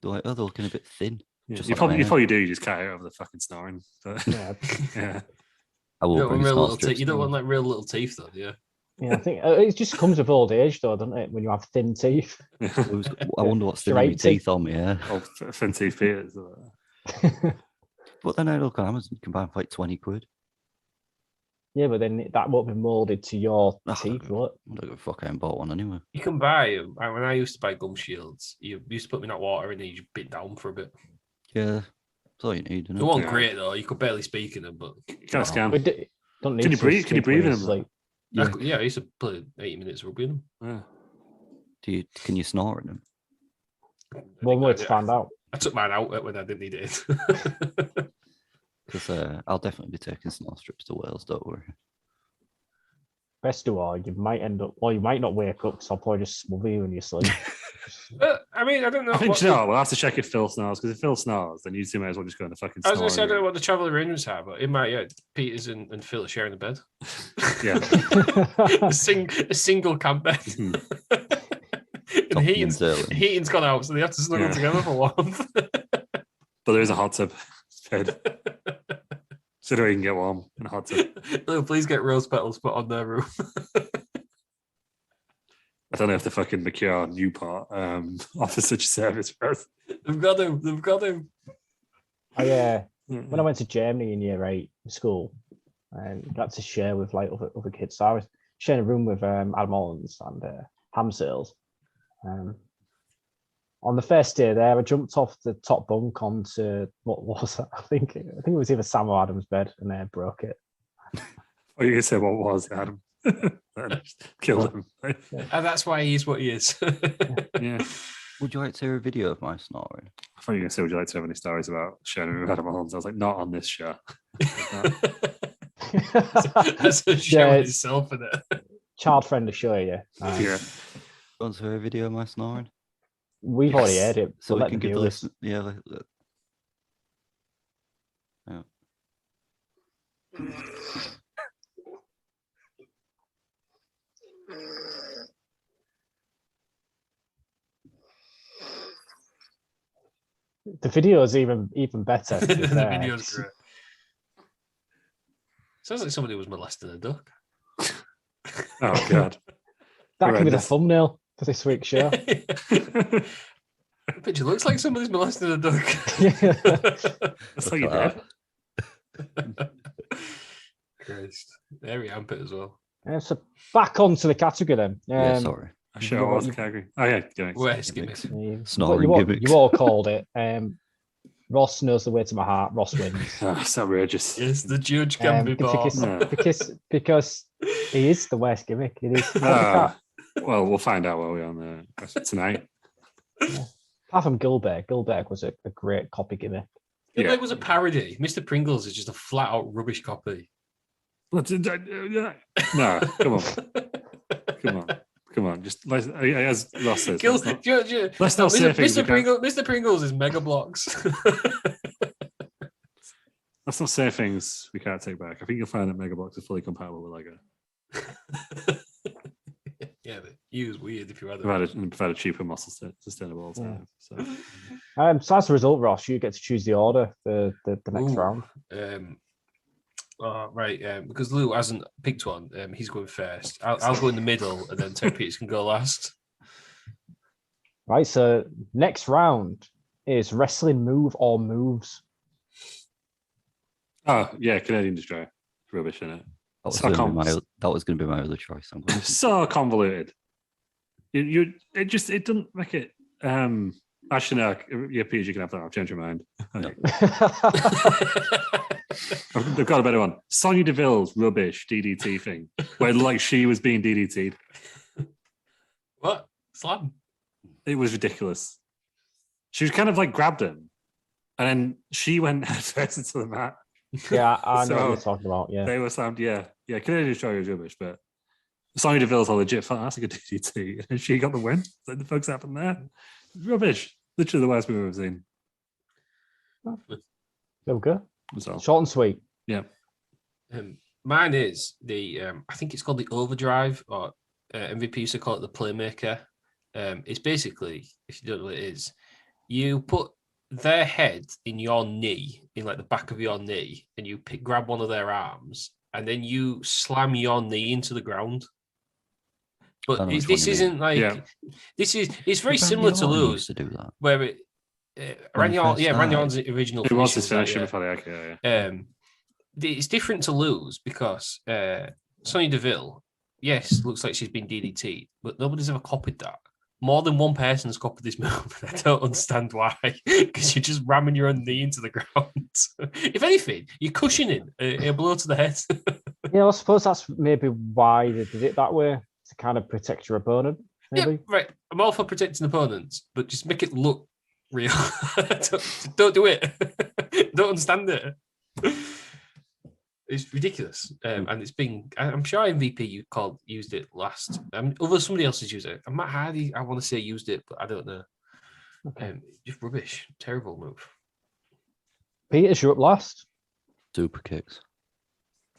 They're like, oh, they're looking a bit thin. Yeah, Just you like probably, mine. before you do, you just cut it over the fucking snoring. But, Yeah, yeah. I You will don't, bring want real snort little strips. you don't want like real little teeth, though, do you? yeah. I think it just comes with old age, though, doesn't it? When you have thin teeth. I wonder what's thin in my Straight teeth. teeth on me, yeah. Oh, Fenty Peters. But then I look on Amazon, you can buy them for like 20 quid. Yeah, but then that won't be molded to your Oh, teeth, will it? I don't give a fuck, I ain't bought one anyway. You can buy them. When I used to buy gum shields, you used to put them in that water and then you just bit down for a bit. Yeah, that's all you need, isn't They it? weren't Yeah. great though. You could barely speak in them, but You can't scam. We don't need Can you to breathe? Can you sleep when breathe in them? sleep. yeah, I used to play 80 minutes rubbing them. Yeah. Can you snort in them? One word to find out. I took mine out when I didn't need it. Because I'll definitely be taking snort strips to Wales, don't worry. Best of all, you might end up, or you might not wake up, so I'll probably just smother you in your sleep. I mean, I don't know. I think what you know what, we'll have to check if Phil snores, because if Phil snores, then you two may as well just go in the fucking I was going to say, I snoring don't know room. what the travel arrangements are, but it might, yeah, Peters and Phil are sharing the bed. Yeah. a single camp bed. Mhm. and Top heating's, early. heating's gone out, so they have to snuggle Yeah. together for warmth. But there is a hot tub bed. So that we can get warm in a hot tub. Lou, please get rose petals put on their room. I don't know if the fucking Macure Newport offers such a service for us. They've got him. They've got him. When I went to Germany in year 8 in school, and got to share with like other kids. So I was sharing a room with Adam Hollins and Ham Sales. On the first day there, I jumped off the top bunk onto what was that? I think it was either Sam or Adam's bed, and I broke it. Oh, you can say what was Adam? Killed him. And that's why he's what he is. Yeah. Would you like to hear a video of my snoring? I thought you were going to say, would you like to have any stories about sharing with Adam Holmes? I was like, not on this show. That's a show Yeah, in it's- itself, isn't it? Child friendly show, yeah. Yeah. Want to hear a video of my snoring? We've already Yes. aired it, So so we let can the give the viewers. listen. Yeah. The video is even better. to be The fair. video's great. Sounds like somebody was molesting a duck. Oh, God. That could be the Horrendous. thumbnail for this week's show. The picture looks like somebody's molesting a duck. That's like you did. Christ. Hairy armpit as well. So back onto the category then. Yeah, sorry. I sure was category. Oh, yeah. Gimmicks. Where's gimmicks? Snoring you, gimmicks. you all called it. Ross knows the way to my heart. Ross wins. Oh, it's outrageous. Yes, the judge can be bought. because he is the worst gimmick. It is. Ah, well, we'll find out while we're on tonight. Apart from Gilbert was a great copy gimmick. It Yeah. was a parody. Mr. Pringles is just a flat out rubbish copy. No, come on. Just as Ross says. Let's not say things we can't- Mr. Pringles is Mega Blocks. Let's not say things we can't take back. I think you'll find that Megabox is fully compatible with Lego. Yeah, but he was weird if you had Provide a cheaper, more sustainable alternative. So. So as a result, Ross, you get to choose the order for the next Ooh. round. Because Lou hasn't picked one, he's going first. I'll go in the middle, and then Ted Peters can go last. Right, so next round is wrestling move or moves. Oh, yeah, Canadian Destroyer. Rubbish, isn't it? That was So going to be my other choice. I'm going So convoluted. It doesn't make it. Actually, no, yeah, Peter, you can have that. I've changed your mind. They've got a better one. Sonya Deville's rubbish DDT thing, where like she was being DDT'd. What? Slam? It was ridiculous. She was kind of like grabbed him, and then she went first into the mat. Yeah, I know what So- you're talking about. Yeah, They were slammed, yeah. yeah, Canadian Destroyer is rubbish, but Sonya Deville's a legit fantastic at DDT, and she got the win. What the fuck's happened there? Rubbish. Literally the worst move I've seen. There we go. So, Short and sweet. yeah. Mine is the I think it's called the overdrive, or MVP used to call it the playmaker. It's basically, if you don't know what it is, you put their head in your knee, in like the back of your knee, and you grab one of their arms, and then you slam your knee into the ground. But this isn't like it's very similar to Lose, to do that. where it Randy Orton's original. It was his finisher before the IKO. Yeah. It's different to Lose because Sonya Deville, yes, looks like she's been DDT'd, but nobody's ever copied that. More than one person's copied this move. I don't understand why, because you're just ramming your own knee into the ground. If anything, you're cushioning a blow to the head. Yeah, I suppose that's maybe why they did it that way, to kind of protect your opponent. Maybe. Yeah, right. I'm all for protecting opponents, but just make it look real. Don't do it. Don't understand it. It's ridiculous, and it's been. I'm sure MVP used it last. Although somebody else has used it. Matt Hardy, I want to say used it, but I don't know. Just rubbish, terrible move. Peters, you're up last. Super kicks.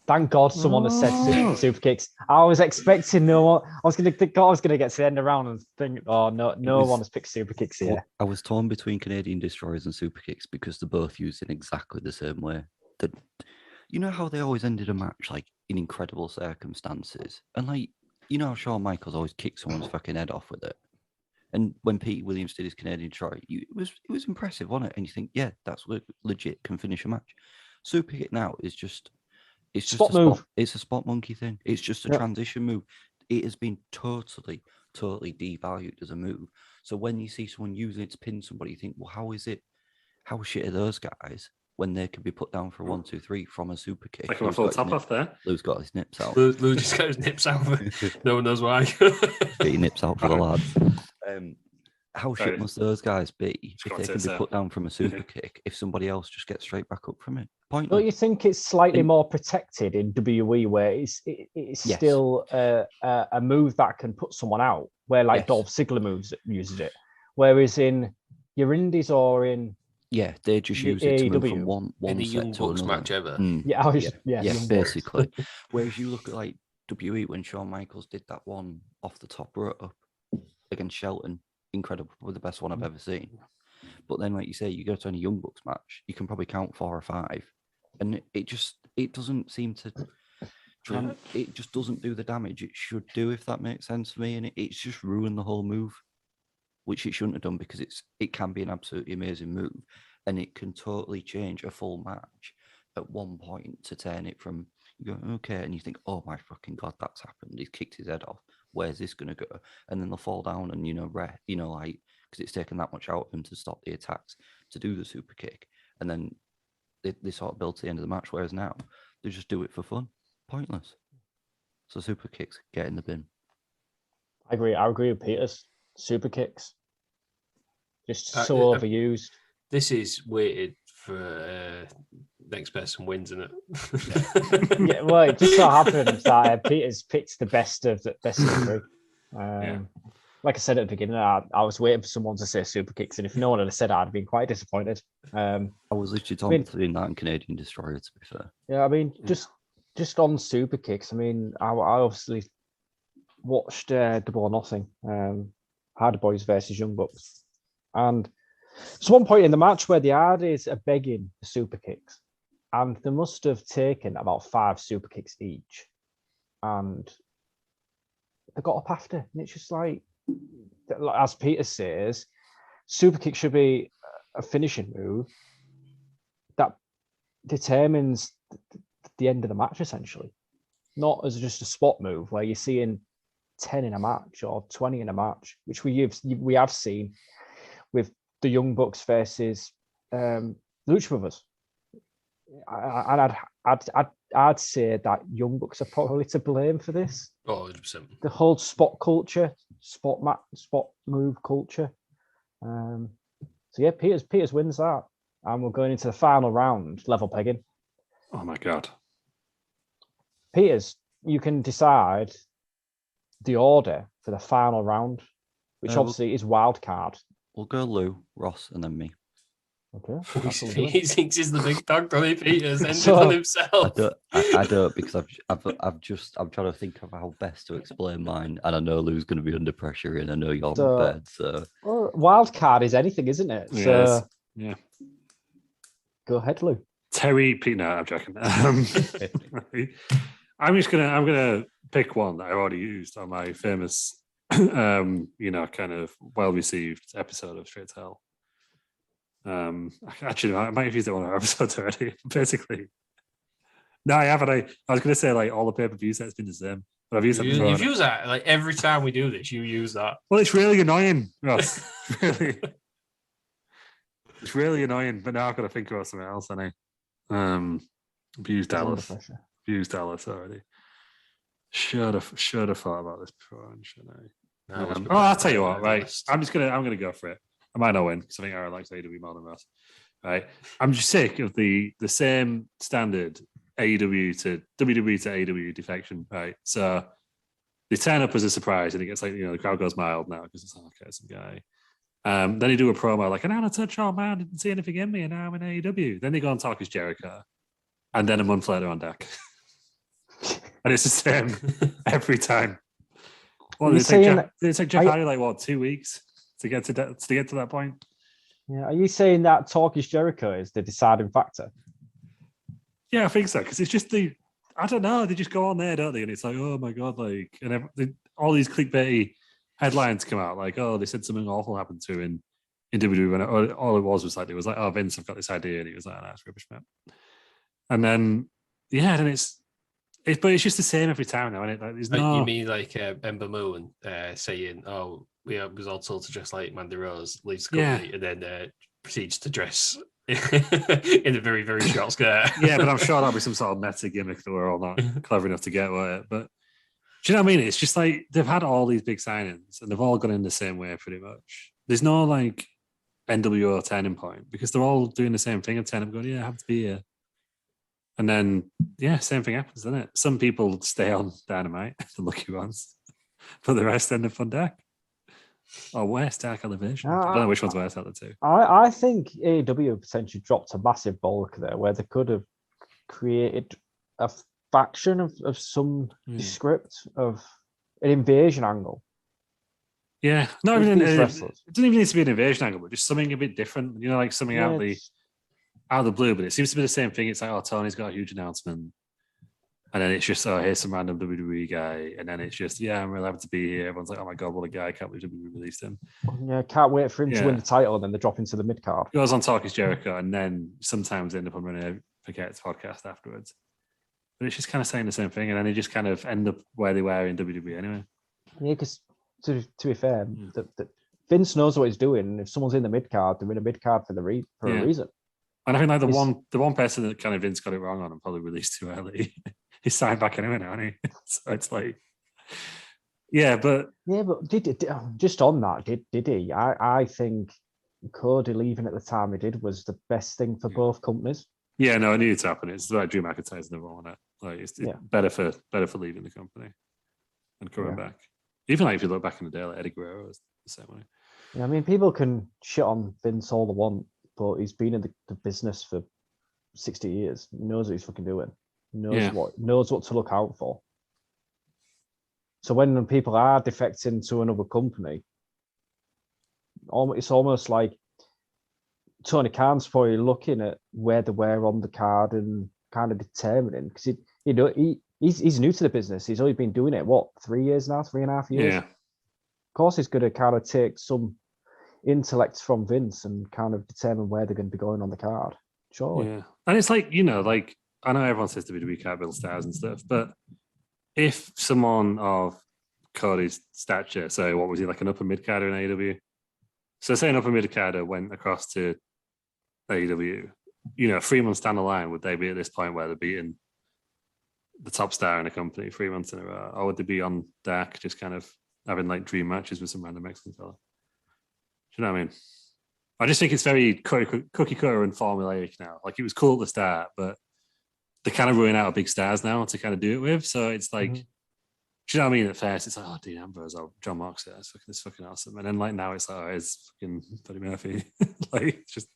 Thank God someone has said super kicks. I was expecting no one. I was going to think I was going to get to the end of the round and think, oh no, one has picked super kicks here. I was torn between Canadian Destroyers and super kicks because they're both used in exactly the same way. You know how they always ended a match like in incredible circumstances, and like you know how Shawn Michaels always kicked someone's fucking head off with it. And when Pete Williams did his Canadian Destroyer, it was impressive, wasn't it? And you think, yeah, that's legit, can finish a match. Super kick now is just. It's just spot move. It's a spot monkey thing. It's just a transition move. It has been totally devalued as a move. So when you see someone using it to pin somebody, you think, well, how shit are those guys when they can be put down for a 1, 2, 3 from a super kick? Like a full top off there. Lou's got his nips out. Lou just got his nips out. No one knows why. Get your nips out for the lads. How shit must those guys be if they can be put down from a super kick if somebody else just gets straight back up from it? Pointless. Don't you think it's slightly more protected in WWE where it's still a move that can put someone out, where like Dolph Ziggler uses it, whereas in your indies or in they just use it to move from one in the set Young to Bucks another. match ever. Basically. Whereas you look at like WWE when Shawn Michaels did that one off the top rope against Shelton. Incredible, probably the best one I've ever seen. But then, like you say, you go to any Young Bucks match, you can probably count 4 or 5, and it doesn't seem to. It just doesn't do the damage it should do, if that makes sense for me, and it's just ruined the whole move, which it shouldn't have done because it can be an absolutely amazing move, and it can totally change a full match at one point to turn it from you go okay, and you think, oh my fucking god, that's happened. He's kicked his head off. Where's this going to go? And then they'll fall down and, like, because it's taken that much out of them to stop the attacks, to do the super kick. And then they sort of build to the end of the match. Whereas now, they just do it for fun. Pointless. So super kicks, get in the bin. I agree with Peters. Super kicks. Just so overused. This is weighted for next person wins, isn't it? Well, it just so happens that Peters picked the best of the three. Like I said at the beginning, I was waiting for someone to say super kicks, and if no one had said it, I'd have been quite disappointed. I was literally talking between that and Canadian Destroyer, to be fair. Yeah, I mean, just on super kicks, I mean, I obviously watched Double or Nothing, Hardy Boys versus Young Bucks, and there's one point in the match where the Hardys are begging for super kicks, and they must have taken about 5 super kicks each, and they got up after, and it's just like, as Peter says, super kick should be a finishing move that determines the end of the match, essentially, not as just a spot move where you're seeing 10 in a match or 20 in a match, which we have seen with the Young Bucks versus Lucha Brothers. And I'd say that Young Bucks are probably to blame for this. 100%. The whole spot culture, spot move culture. So yeah, Peters wins that, and we're going into the final round, level pegging. Oh my god! Peters, you can decide the order for the final round, which obviously is wild card. We'll go Lou, Ross, and then me. Okay. That's what we're doing. He thinks he's the big dog, Donny Peters, ended So- on I himself. don't because I'm trying to think of how best to explain mine, and I know Lou's going to be under pressure, and I know you're So- prepared. So Well, wild card is anything, isn't it? Yeah, So it's- yeah. go ahead, Lou. Terry Pete. No, I'm joking. I'm gonna pick one that I already used on my famous, kind of well-received episode of Straight to Hell. Actually, I might have used it on our episodes already. Basically, no, I haven't. I was going to say like all the pay-per-view sets been the same, but I've used that before. You've used that like every time we do this. You use that. Well, it's really annoying, Ross. Really, it's really annoying. But now I've got to think about something else. And I've used Dallas. I've used Dallas already. Should have thought about this before, shouldn't I? No, I'll tell you what. Right, I'm gonna go for it. I might not win because I think Aaron likes AEW more than Ross. Right, I'm just sick of the same standard AEW to WWE to AEW defection. Right, so they turn up as a surprise and it gets like the crowd goes mild now because it's like, okay, some guy. Then they do a promo like, "And I had a touch on man, didn't see anything in me, and now I'm in AEW." Then they go and talk as Jericho, and then a month later on deck, and it's the same every time. Well, did it take Jeff Hardy like what 2 weeks to get to that point? Yeah, are you saying that talk is Jericho is the deciding factor? Yeah, I think so because it's just I don't know. They just go on there, don't they? And it's like, oh my god, like, and all these clickbaity headlines come out like, oh, they said something awful happened to him in WWE, and all it was like, it was like, oh, Vince, I've got this idea, and he was like, that's rubbish, man. And then then but it's just the same every time now, isn't it? Like, there's no... You mean like Ember Moon saying, "Oh, we was all told to dress like Mandy Rose," leaves the company, and then proceeds to dress in a very, very short skirt. Yeah, but I'm sure that'll be some sort of meta gimmick that we're all not clever enough to get with it. But do you know what I mean? It's just like they've had all these big signings, and they've all gone in the same way pretty much. There's no like NWO turning point because they're all doing the same thing and turning up going, "Yeah, I have to be here." And then, same thing happens, doesn't it? Some people stay on Dynamite, the lucky ones, but the rest end up on deck. Or West, Dark Elevation. I don't know which one's worse out of the two. I think AEW potentially dropped a massive bulk there where they could have created a faction of some script of an invasion angle. Yeah, not even it wrestlers. doesn't even need to be an invasion angle, but just something a bit different. Like something out of the blue. But it seems to be the same thing. It's like, oh, Tony's got a huge announcement, and then it's just, oh, here's some random WWE guy, and then it's just, I'm really happy to be here. Everyone's like, oh my god, what a guy! I can't believe WWE released him. Yeah, can't wait for him to win the title, and then they drop into the mid card. Goes on Talk is Jericho, and then sometimes they end up on Renee Paquette's podcast afterwards. But it's just kind of saying the same thing, and then they just kind of end up where they were in WWE anyway. Yeah, because to be fair, Vince knows what he's doing. And if someone's in the mid card, they're in a mid card for a reason. And I think like the one person that kind of Vince got it wrong on and probably released too early, he's signed back anyway now, isn't he? So it's like, but just on that, did he? I think Cody leaving at the time he did was the best thing for both companies. Yeah, no, it needed to happen. It's like Drew McIntyre's never won it. Like it's better for leaving the company and coming back. Even like if you look back in the day, like Eddie Guerrero was the same way. Yeah, I mean, people can shit on Vince all they want, but he's been in the business for 60 years. He knows what he's fucking doing. He knows what to look out for. So when people are defecting to another company, it's almost like Tony Khan's probably looking at where they were on the card and kind of determining, because he's new to the business. He's only been doing it 3 years now, 3.5 years. Yeah. Of course, he's going to kind of take some intellect from Vince and kind of determine where they're going to be going on the card. Sure. Yeah, and it's like, like I know everyone says WWE can't build stars and stuff, but if someone of Cody's stature, so what was he, like an upper mid carder in AEW? So say an upper mid carder went across to AEW, 3 months down the line, would they be at this point where they're beating the top star in a company 3 months in a row? Or would they be on Dark just kind of having like dream matches with some random Mexican fella? Do you know what I mean? I just think it's very cookie cutter and formulaic now. Like, it was cool at the start, but they're kind of running out of big stars now to kind of do it with. So it's like, do you know what I mean? At first, it's like, oh, Dean Ambrose or John Moxley, it's fucking awesome. And then like now it's like, oh, it's fucking Buddy Murphy. Like, it's just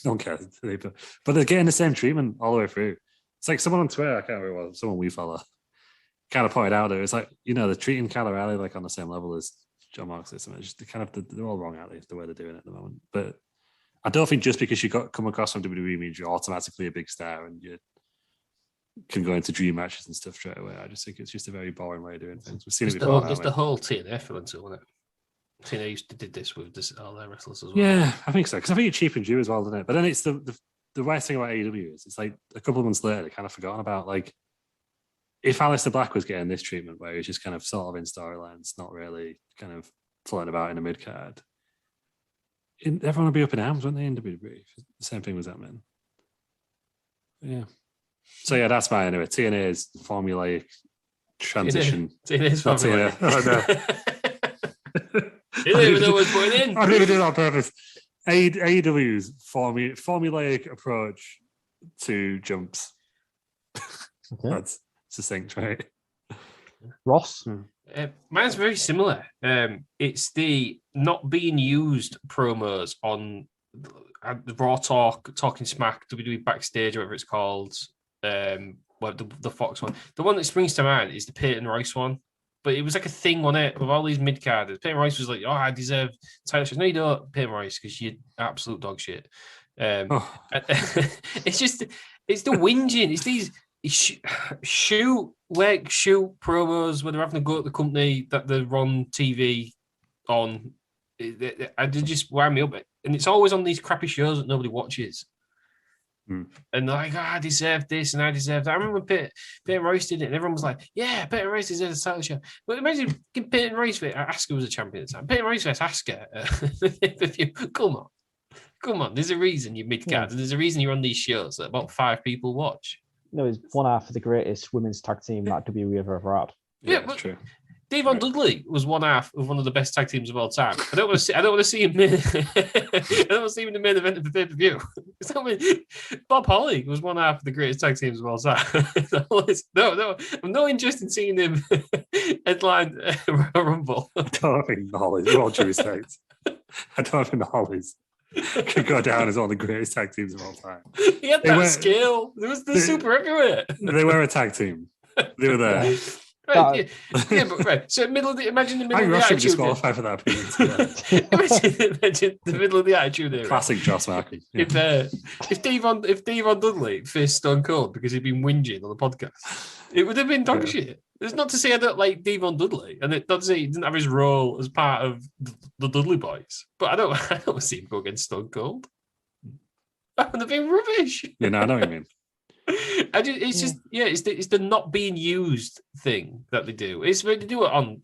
no one cares. But they're getting the same treatment all the way through. It's like someone on Twitter, I can't remember what, someone we follow, kind of pointed out there. It's like, they're treating Kyle O'Reilly like on the same level as John Moxley. So it's just they're all wrong, aren't they, the way they're doing it at the moment. But I don't think just because you come across from WWE means you're automatically a big star and you can go into dream matches and stuff straight away. I just think it's just a very boring way of doing things. We've seen it before. There's the whole TNA influence, wasn't it? TNA used to did this with all their wrestlers as well. Yeah, I think so. Because I think it cheapens you as well, doesn't it? But then it's the worst thing about AEW is it's like a couple of months later, they kind of forgotten about, like, if Aleister Black was getting this treatment where he's just kind of sort of in storylines, not really kind of floating about in a mid card, everyone would be up in arms, wouldn't they, in WWE? The same thing was happening. Yeah. So yeah, that's my anyway. TNA's formulaic transition. TNA's formulaic. Oh, no. You didn't even know what's going in. I didn't even do it on purpose. AEW's formulaic approach to jumps. Okay. That's succinct, right? Ross? Mine's very similar. It's the not being used promos on the Raw Talk, Talking Smack, WWE Backstage, whatever it's called. The Fox one. The one that springs to mind is the Peyton Royce one. But it was like a thing on it with all these mid-carders. Peyton Royce was like, oh, I deserve title shots. No, you don't, Peyton Royce, because you're absolute dog shit. It's the whinging. It's these shoot promos where they're having to go at the company that they're on TV on. They just wind me up. And it's always on these crappy shows that nobody watches. And they're like, I deserve this and I deserve that. I remember Peyton Royce did it, and everyone was like, yeah, Peyton Royce deserves a title shot. But imagine Peyton Royce, Asuka was a champion at the time. Peyton Royce versus Asuka. Come on. There's a reason you're mid-card. And there's a reason you're on these shows that about 5 people watch. No, it's one half of the greatest women's tag team that WWE have ever had. Yeah, but true. Devon Dudley was one half of one of the best tag teams of all time. I don't want to see him. I don't want to see him in the main event of the pay-per-view. Bob Holly was one half of the greatest tag teams of all time. No, I'm no interest in seeing him headline Royal Rumble. I don't think the Hollies, with all due respect, I don't think the Hollies could go down as one of the greatest tag teams of all time. He had that skill. There was the super everywhere. They were a tag team. They were there. Right, but right. So imagine the middle of the Attitude. Disqualified for that opinion. imagine the middle of the Attitude Era. Classic Joss Markey. Yeah. If Devon Dudley faced Stone Cold because he'd been whinging on the podcast, it would have been dog shit. It's not to say I don't like Devon Dudley, and it doesn't say he didn't have his role as part of the Dudley Boys. But I don't see him go against Stone Cold. That would have been rubbish. Yeah, no, I know what you mean. It's the not being used thing that they do. It's they do it on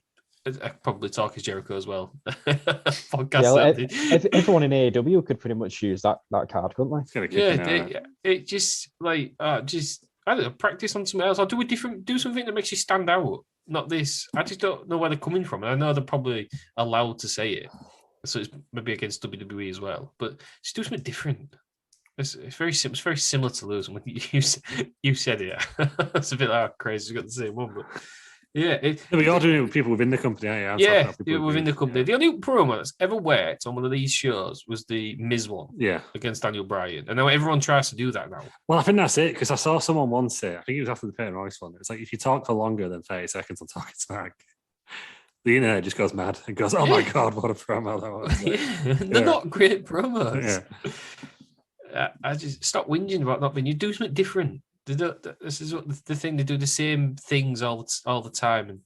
probably Talk is Jericho as well. Podcast. Everyone in AEW could pretty much use that card, couldn't they? It just like I don't know, practice on something else or do something that makes you stand out. Not this. I just don't know where they're coming from. And I know they're probably allowed to say it, so it's maybe against WWE as well. But just do something different. It's very similar to losing when you said it. It's a bit crazy. We've got the same one, but we are doing it with people within the company. Within the company. The only promo that's ever worked on one of these shows was the Miz one. Yeah, against Daniel Bryan, and now everyone tries to do that now. Well, I think that's it because I saw someone once say, I think it was after the Peyton Royce one. It's like if you talk for longer than 30 seconds on Talking Smack, the internet just goes mad and goes, "Oh my god, what a promo that was!" Like, they're not great promos. Yeah. I just stop whinging about not being. You do something different. This is what the thing. They do the same things all the time,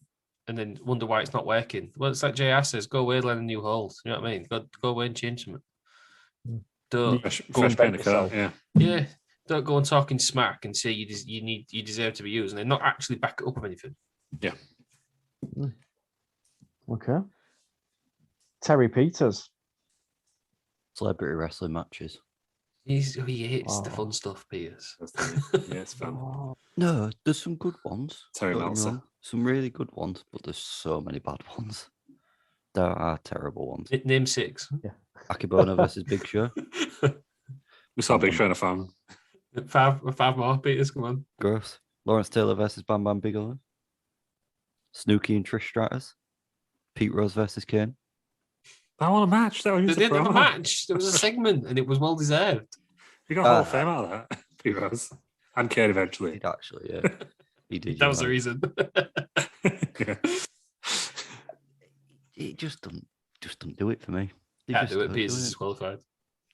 and then wonder why it's not working. Well, it's like JR says, "Go away, learn a new hold." You know what I mean? Go away and change something. Don't fresh paint of color. Yeah. Don't go and Talking Smack and say you deserve to be used, and then not actually back it up with anything. Yeah. Okay. Terry Peters. Celebrity wrestling matches. He hates the fun stuff, Piers. Yeah, it's fun. No, there's some good ones. Terry Meltzer. Some really good ones, but there's so many bad ones. There are terrible ones. Name 6. Yeah. Akibona versus Big Show. We saw Big Show in a fan. Five more, Peters, come on. Gross. Lawrence Taylor versus Bam Bam Bigelow. Snooki and Trish Stratus. Pete Rose versus Kane. I want a match. That They was didn't have a match. There was a segment, and it was well deserved. You got Hall of Fame out of that. Pete Rose. And Kane eventually. Did actually, yeah. He did. That was the reason. Yeah. It just doesn't do it for me. They Can't just do it. don't Peters do is it. disqualified.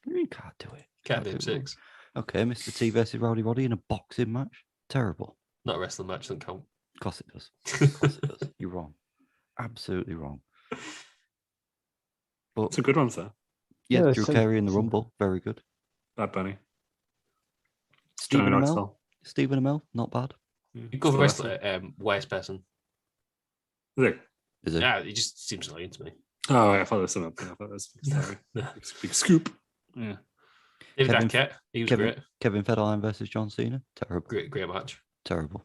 You can't do it. Can't do do him it. 6. Okay, Mr. T versus Rowdy Roddy in a boxing match. Terrible. Not a wrestling match, doesn't count. Of course it does. Of course it does. You're wrong. Absolutely wrong. But It's a good one, sir. yeah, Yeah, Drew so- Carey in the Rumble. Very good. Bad Bunny. Stephen Johnny Amell. Knoxville. Stephen Amell. Not bad. You go for wrestler, worst person. Is it? Is it? Yeah, he just seems annoying to me. Oh, I thought there was something. I thought there was big scoop. Yeah. David Kevin- Arquette, he was Kevin, great. Kevin Federline versus John Cena. Terrible. Great match. Terrible.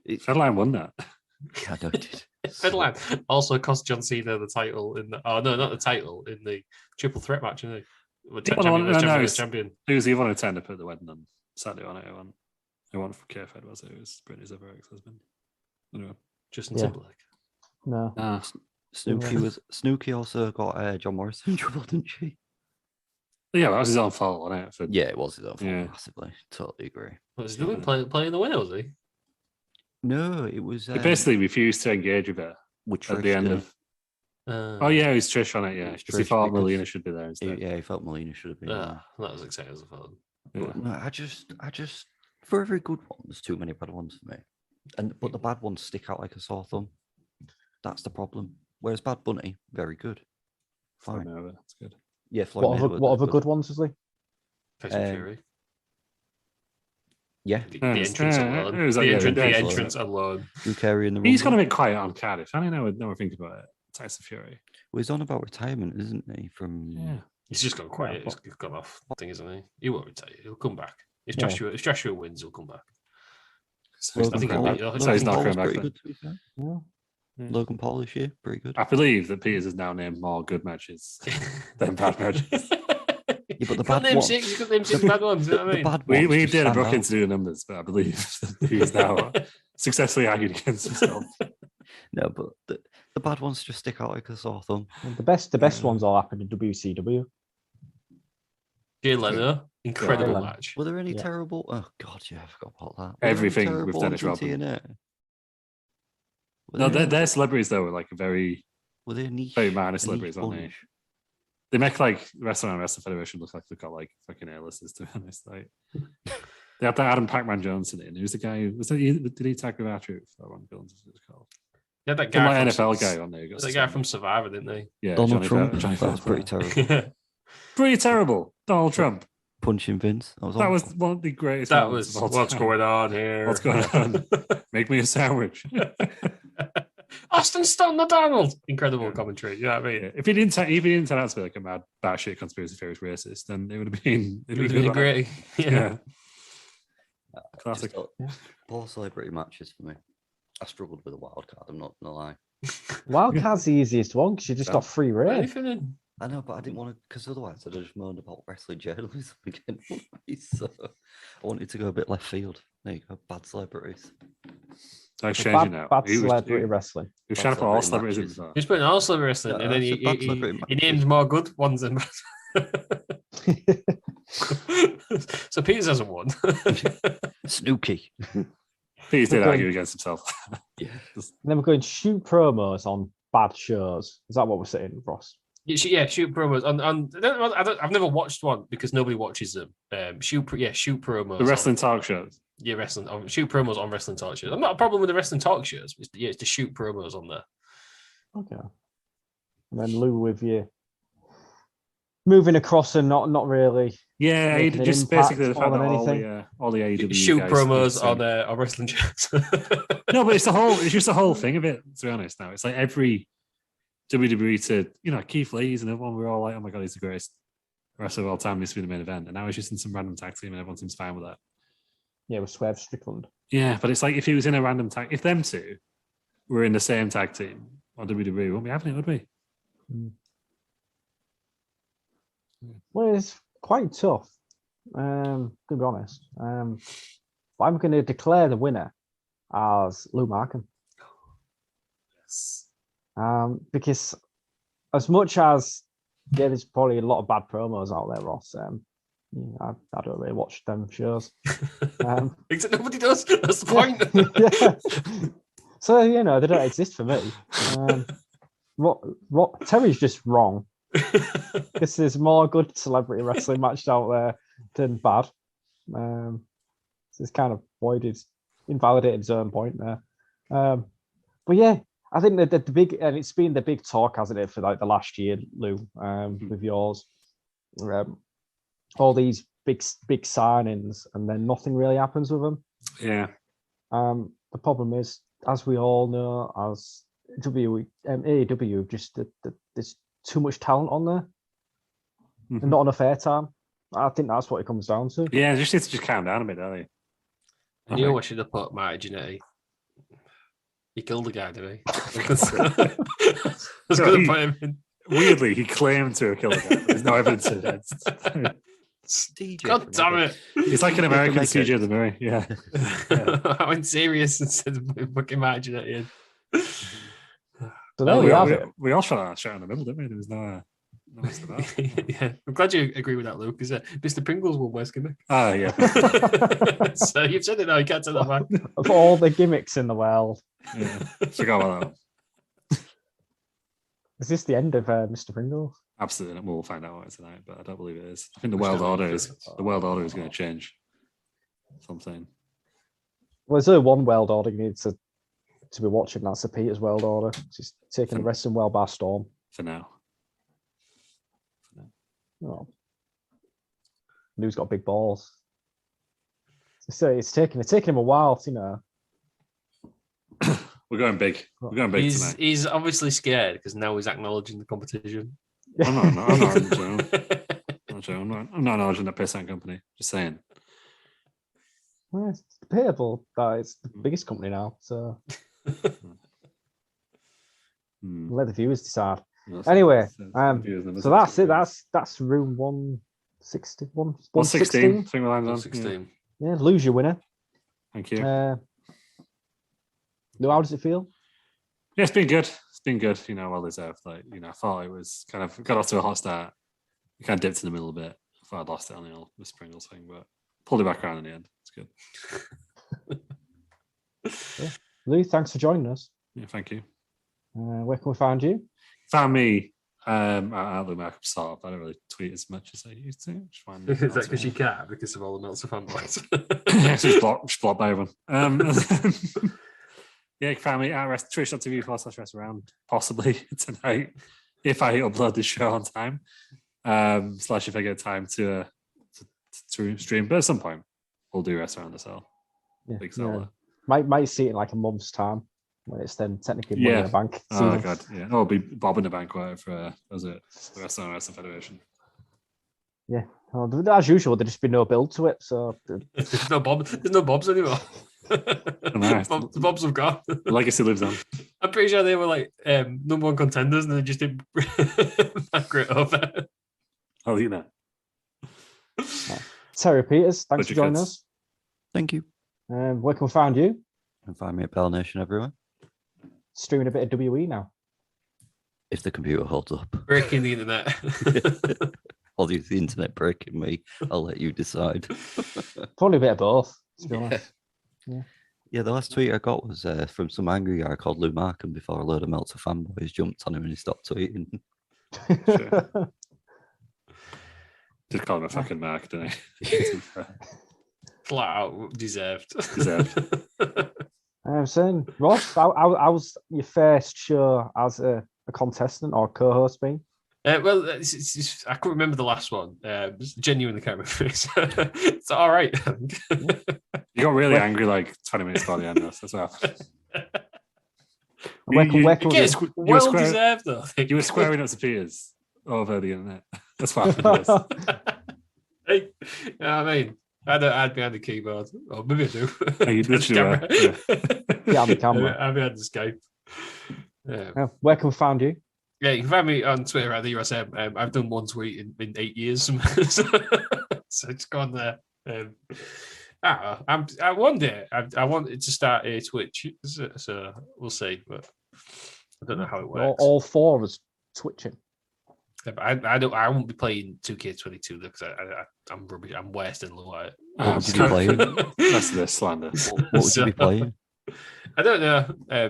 Fedline won that. I know it did. Fedline also cost John Cena the title in the. Oh no, not the title in the triple threat match. Isn't it? Champion. He was the one who turned up at the wedding on Saturday on it. Who won for K-Fed, was it? It was Britney's other ex-husband. Anyway. Justin Yeah. Timberlake. No. Snooki also got John Morrison in trouble, didn't she? Yeah, that was his own fault, wasn't it? For, Yeah, it was his own fault, Yeah. massively. Totally agree. What was he doing? Playing the winner, was he? No, it was. He basically refused to engage with her which at the end of. Oh yeah, it was Trish on it. Yeah, It was because he Trish thought because Melina should be there instead. he felt Melina should have been. there. That was exciting as a fun. Yeah. But no, I just, for every good one, there's too many bad ones for me. But the bad ones stick out like a sore thumb. That's the problem. Whereas Bad Bunny, very good. Floyd Fine. Mayweather, that's good. Yeah, Floyd Mayweather, What other good ones is he? Tyson Fury. Yeah, The Yeah, entrance yeah, alone. it was like, yeah, The the entrance alone. Drew Carey in the He's gone Rumble. a bit quiet on Cardiff. I don't know. Now I think about it. Tyson Fury. Well, he's on about retirement, isn't he? From Yeah. He's just gone quiet. Yeah, He's gone off thing, isn't he? He won't retire. He'll come back. If Yeah. Joshua wins, he'll come back. So he's I think not he'll coming be- back. So he's not Paul coming was back pretty then. good, to be fair. Yeah. Logan Paul this year, pretty good. I believe that Peters has now named more good matches than bad matches. Yeah, but the You could bad name ones, 6. You could name 6 bad ones. You know what I the mean? bad We ones need just Dana stand Brooklyn out. to do the numbers, but I believe that he is now successfully argued against himself. No, but the bad ones just stick out like a sore thumb. The best Yeah. ones all happened in WCW. Jay Leno, incredible Yeah. match. Were there any Yeah. terrible? Oh God, yeah, I forgot about that. Were there any Everything with terrible Dennis ones in Rodman. TNA? Were No, there any- their celebrities though were like a very, were they niche? very minor a niche celebrities, aren't they? bunch? They make like Wrestling and Wrestling Federation look like they've got like fucking A-listers, to be honest. Like they had that Adam Pac-Man Jones in it. Who's the guy? Did he tag with R-Truth? That one, Villains, is called. Yeah, that The guy NFL guy on there. That guy from Survivor, didn't they? yeah, Donald Johnny Trump. Johnny That was pretty Velvet. terrible. Pretty terrible. Donald Trump. Punching Vince. That was That awful. was one of the greatest. That moments was of all what's time. going on here. What's going on? Make me a sandwich. Austin Stone the Donald. Incredible Yeah. commentary. You know what I mean? Yeah. If he didn't turn out to be like a mad batshit conspiracy theorist racist, then it would have been. It would have been great. Yeah. I Classic. just thought, poor celebrity matches for me. I struggled with a wild card. I'm not gonna lie. Wildcard's the easiest one because you just got free reign. Anything in? I know, but I didn't want to, because otherwise I'd have just moaned about wrestling journalism again. So I wanted to go a bit left field. There you go, bad celebrities. So it's changing now. Bad He was celebrity wrestling. trying to put all celebrity celebrities in matches. there. He's putting all celebrity wrestling, Yeah, and then it's a bad celebrity he match. names more good ones than bad. So Peters hasn't won. Snooki. Please did Okay. argue against himself. Yeah. Then we're going to shoot promos on bad shows. Is that what we're saying, Ross? Yeah, shoot promos. I've never watched one because nobody watches them. Shoot promos. The wrestling talk shows. wrestling. Shoot promos on wrestling talk shows. I'm not a problem with the wrestling talk shows. It's to shoot promos on there. Okay. And then Lou with you moving across and not really. Yeah, Making an just impact basically the more fact than that anything. all the AEW Shoot guys promos keep saying- on wrestling shows. No, but it's just the whole thing of it. To be honest, now it's like every WWE to Keith Lee's and everyone we're all like, oh my god, he's the greatest wrestler of all time. This to be the main event, and now he's just in some random tag team, and everyone seems fine with that. Yeah, with Swerve Strickland. Yeah, but it's like if he was in a random tag, if them two were in the same tag team on WWE, we wouldn't be having it, would we? Well, it's quite tough To be honest. But I'm going to declare the winner as Lou Markham. Yes. Because as much as there's probably a lot of bad promos out there, Ross. I don't really watch them shows. Except nobody does. That's the point. Yeah. So they don't exist for me. Terry's just wrong because there's more good celebrity wrestling matches out there than bad. So it's kind of invalidated his own point there. But yeah, I think that the big, and it's been the big talk, hasn't it, for like the last year, Lou, with yours. All these big signings, and then nothing really happens with them. Yeah. The problem is, as we all know, as AEW, just there's too much talent on there, and not enough airtime. I think that's what it comes down to. Yeah, just needs to just calm down a bit, don't they? And you know what should have put Marty Jannetty? He killed the guy, didn't he? I was going to put him in. Weirdly, he claimed to have killed the guy. There's no evidence of that. God damn it. He's like an American CJ the Murray. Yeah. I went serious instead of fucking Marty Jannetty in. So there we have it. We all shot that shot in the middle, didn't we? There was no mess about. Yeah, I'm glad you agree with that, Luke, because Mr. Pringles won West Gimmick. Oh, yeah. So you've said it now, you can't take that back. Of all the gimmicks in the world. Yeah. Forgot about that. Is this the end of Mr. Pringles? Absolutely. We'll find out tonight, but I don't believe it is. I think the world order is going to change. Something. Well, there's only one world order you need to be watching. That's the Peter's world order. She's taking the wrestling world by storm. For now. Oh. Lou's got big balls. So it's taking him a while, We're going big. We're going big tonight. He's obviously scared because now he's acknowledging the competition. I'm not acknowledging the percent company. Just saying. Well, it's debatable that it's the biggest company now, so let the viewers decide. Anyway, so that's it. That's room 160. 116. I think we're landing on 116. Yeah, lose your winner. Thank you. Lou, how does it feel? Yeah, it's been good. It's been good. Well deserved. I thought it was kind of got off to a hot start. We kind of dipped in the middle a bit. I thought I'd lost it on the old Miss Pringles thing, but pulled it back around in the end. It's good. Yeah. Lou, thanks for joining us. Yeah, thank you. Where can we find you? Found me at Lou Markham sort of. I don't really tweet as much as I used to. Is that because you can't? Because of all the Meltzer fanboys? Just blocked by everyone. Yeah, you can find me at twitch.tv/wrestleround, possibly tonight, if I upload the show on time, / if I get time to stream. But at some point, we'll do Wrestling Around as well. Yeah, Big seller. Might see it in like a month's time when it's then technically money in the bank. Oh god, yeah. Oh, it'll be Bob in the bank for was it the Wrestling Federation? Yeah. Well, as usual, there'd just be no build to it. So there's no Bobs anymore. The Bobs have gone. The legacy lives on. I'm pretty sure they were like number one contenders, and they just didn't migrate over. Oh, Terry Peters, thanks for joining us. Thank you. Where can we find you? You can find me at Bell Nation everywhere. Streaming a bit of WE now. If the computer holds up. Breaking the internet. Or the internet breaking me, I'll let you decide. Probably a bit of both, to be honest. Yeah, the last tweet I got was from some angry guy called Lou Markham before a load of Meltzer fanboys jumped on him and he stopped tweeting. Sure. Just call him a fucking Mark, didn't I? Flat out deserved. I'm saying, Ross, how was your first show as a contestant or co-host been? Well, it's, I couldn't remember the last one. Genuinely can't remember. It's all right. You got really angry like 20 minutes by the end. That's what happened. Well deserved, though. You were squaring up to Peters over the internet. That's what happened. Hey, you know what I mean? I'd behind the keyboard. Or maybe I do. You literally were. Yeah, on the camera. I'd behind the Skype. Where can we find you? Yeah, you can find me on Twitter at the USM. I've done one tweet in 8 years. So so it's gone there. I don't know. One day I wanted to start a Twitch, so we'll see. But I don't know how it works. All four of us twitching. Yeah, but I won't be playing 2K22 though because I'm rubbish. I'm worse than Lou at it. What would you be playing? That's the slander. What would you be playing? I don't know.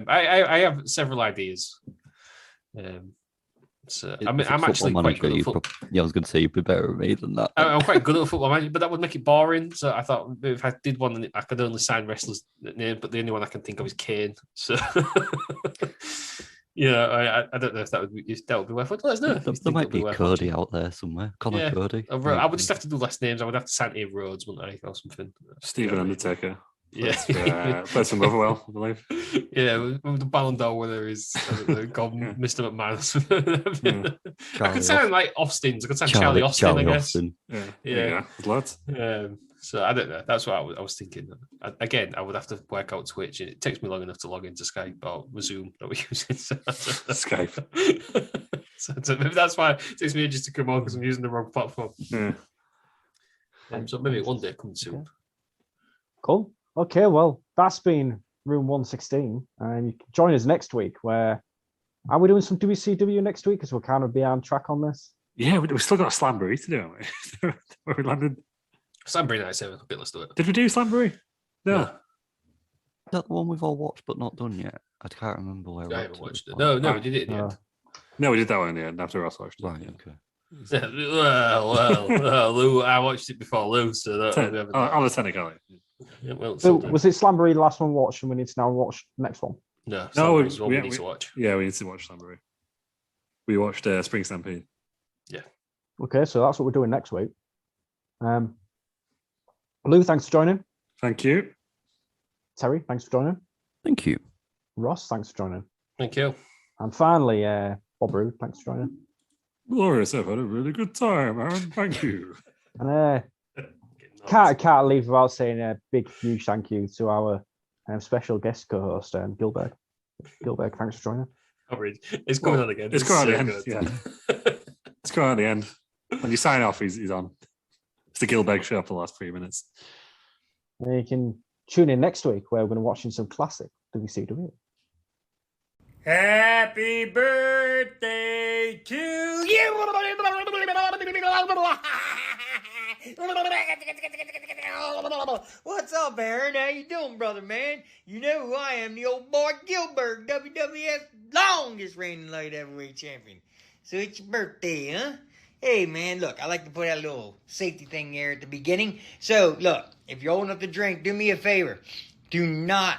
I have several ideas. So I'm actually quite good at football. Yeah, I was going to say you'd be better at me than that. I'm quite good at football manager, but that would make it boring. So I thought if I did one, I could only sign wrestlers' name, but the only one I can think of is Kane. So yeah, I don't know if that would be worth it. Let us know. There might be Cody out there somewhere. Connor Cody. I would just have to do less names. I would have to sign A Rhodes, wouldn't I, or something? Stephen Undertaker. Yeah, played some Motherwell, I believe. Yeah, with the Ballon d'Or winner is called Mr. McMahon. I could sign like Austin's. I could sign Charlie Austin, I guess. Austin. Yeah. Lads. So I don't know. That's what I was thinking. Again, I would have to work out Twitch, and it takes me long enough to log into Skype or Zoom that we're using. Skype. So maybe that's why it takes me ages to come on because I'm using the wrong platform. Yeah. So maybe one day coming soon. Cool. Okay, well, that's been Room 116. And you can join us next week where are we doing some WCW next week? Because we're kind of behind track on this. Yeah, we've still got a Slamboree to do, haven't we? Where we landed. Slamboree Night 7, a bit less to it. Did we do Slamboree? No. Is that the one we've all watched but not done yet? I can't remember where I haven't watched it. No, we did it in the end. No, we did that one in the end after Ross watched it. Right, okay. Well, Lou, I watched it before Lou, so that on the technicality. So was it Slamboree the last one watched and we need to now watch the next one? No, we need to watch. Yeah, we need to watch Slamboree. We watched Spring Stampede. Yeah. Okay, so that's what we're doing next week. Lou, thanks for joining. Thank you. Terry, thanks for joining. Thank you. Ross, thanks for joining. Thank you. And finally, Bob Roode, thanks for joining. Glorious, I've had a really good time, Aaron. Thank you. And can't leave without saying a big, huge thank you to our special guest co-host, Gilbert. Gilbert, thanks for joining. It's going on again. It's going on at the end. Yeah. It's going on at the end. When you sign off, he's on. It's the Gilbert show for the last 3 minutes. And you can tune in next week where we're going to watch some classic WCW. Happy birthday to you! What's up, Aaron? How you doing, brother, man? You know who I am, the old boy Gilbert, WWF's longest reigning light heavyweight champion. So it's your birthday, huh? Hey, man, look, I like to put out a little safety thing here at the beginning. So, look, if you're old enough to drink, do me a favor. Do not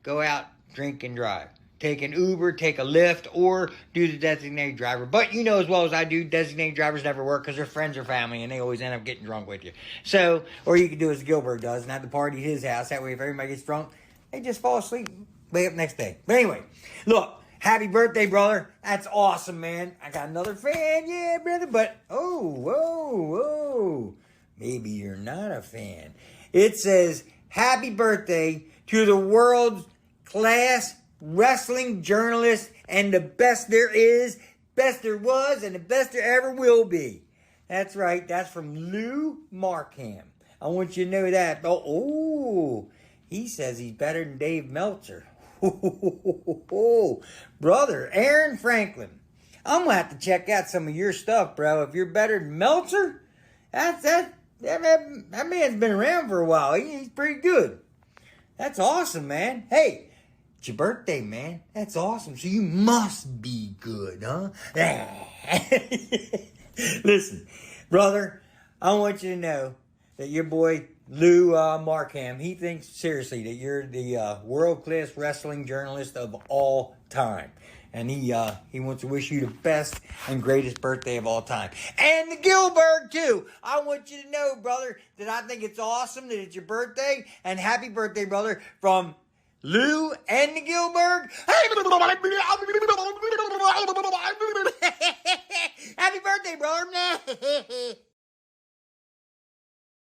go out, drink, and drive. Take an Uber, take a Lyft, or do the designated driver. But you know as well as I do, designated drivers never work because they're friends or family, and they always end up getting drunk with you. So, or you can do as Gilbert does and have the party at his house. That way, if everybody gets drunk, they just fall asleep, wake up next day. But anyway, look, happy birthday, brother. That's awesome, man. I got another fan, yeah, brother. But, maybe you're not a fan. It says, happy birthday to the world's class wrestling journalist and the best there is, best there was, and the best there ever will be. That's right. That's from Lou Markham. I want you to know that. Oh, he says he's better than Dave Meltzer. Brother, Aaron Franklin, I'm going to have to check out some of your stuff, bro. If you're better than Meltzer, that man's been around for a while. He's pretty good. That's awesome, man. Hey, it's your birthday, man. That's awesome. So you must be good, huh? Listen, brother, I want you to know that your boy Lou Markham, he thinks seriously that you're the world-class wrestling journalist of all time. And he wants to wish you the best and greatest birthday of all time. And the Gilbert, too. I want you to know, brother, that I think it's awesome that it's your birthday. And happy birthday, brother, from Lou and the Gilbert. Happy birthday, brother.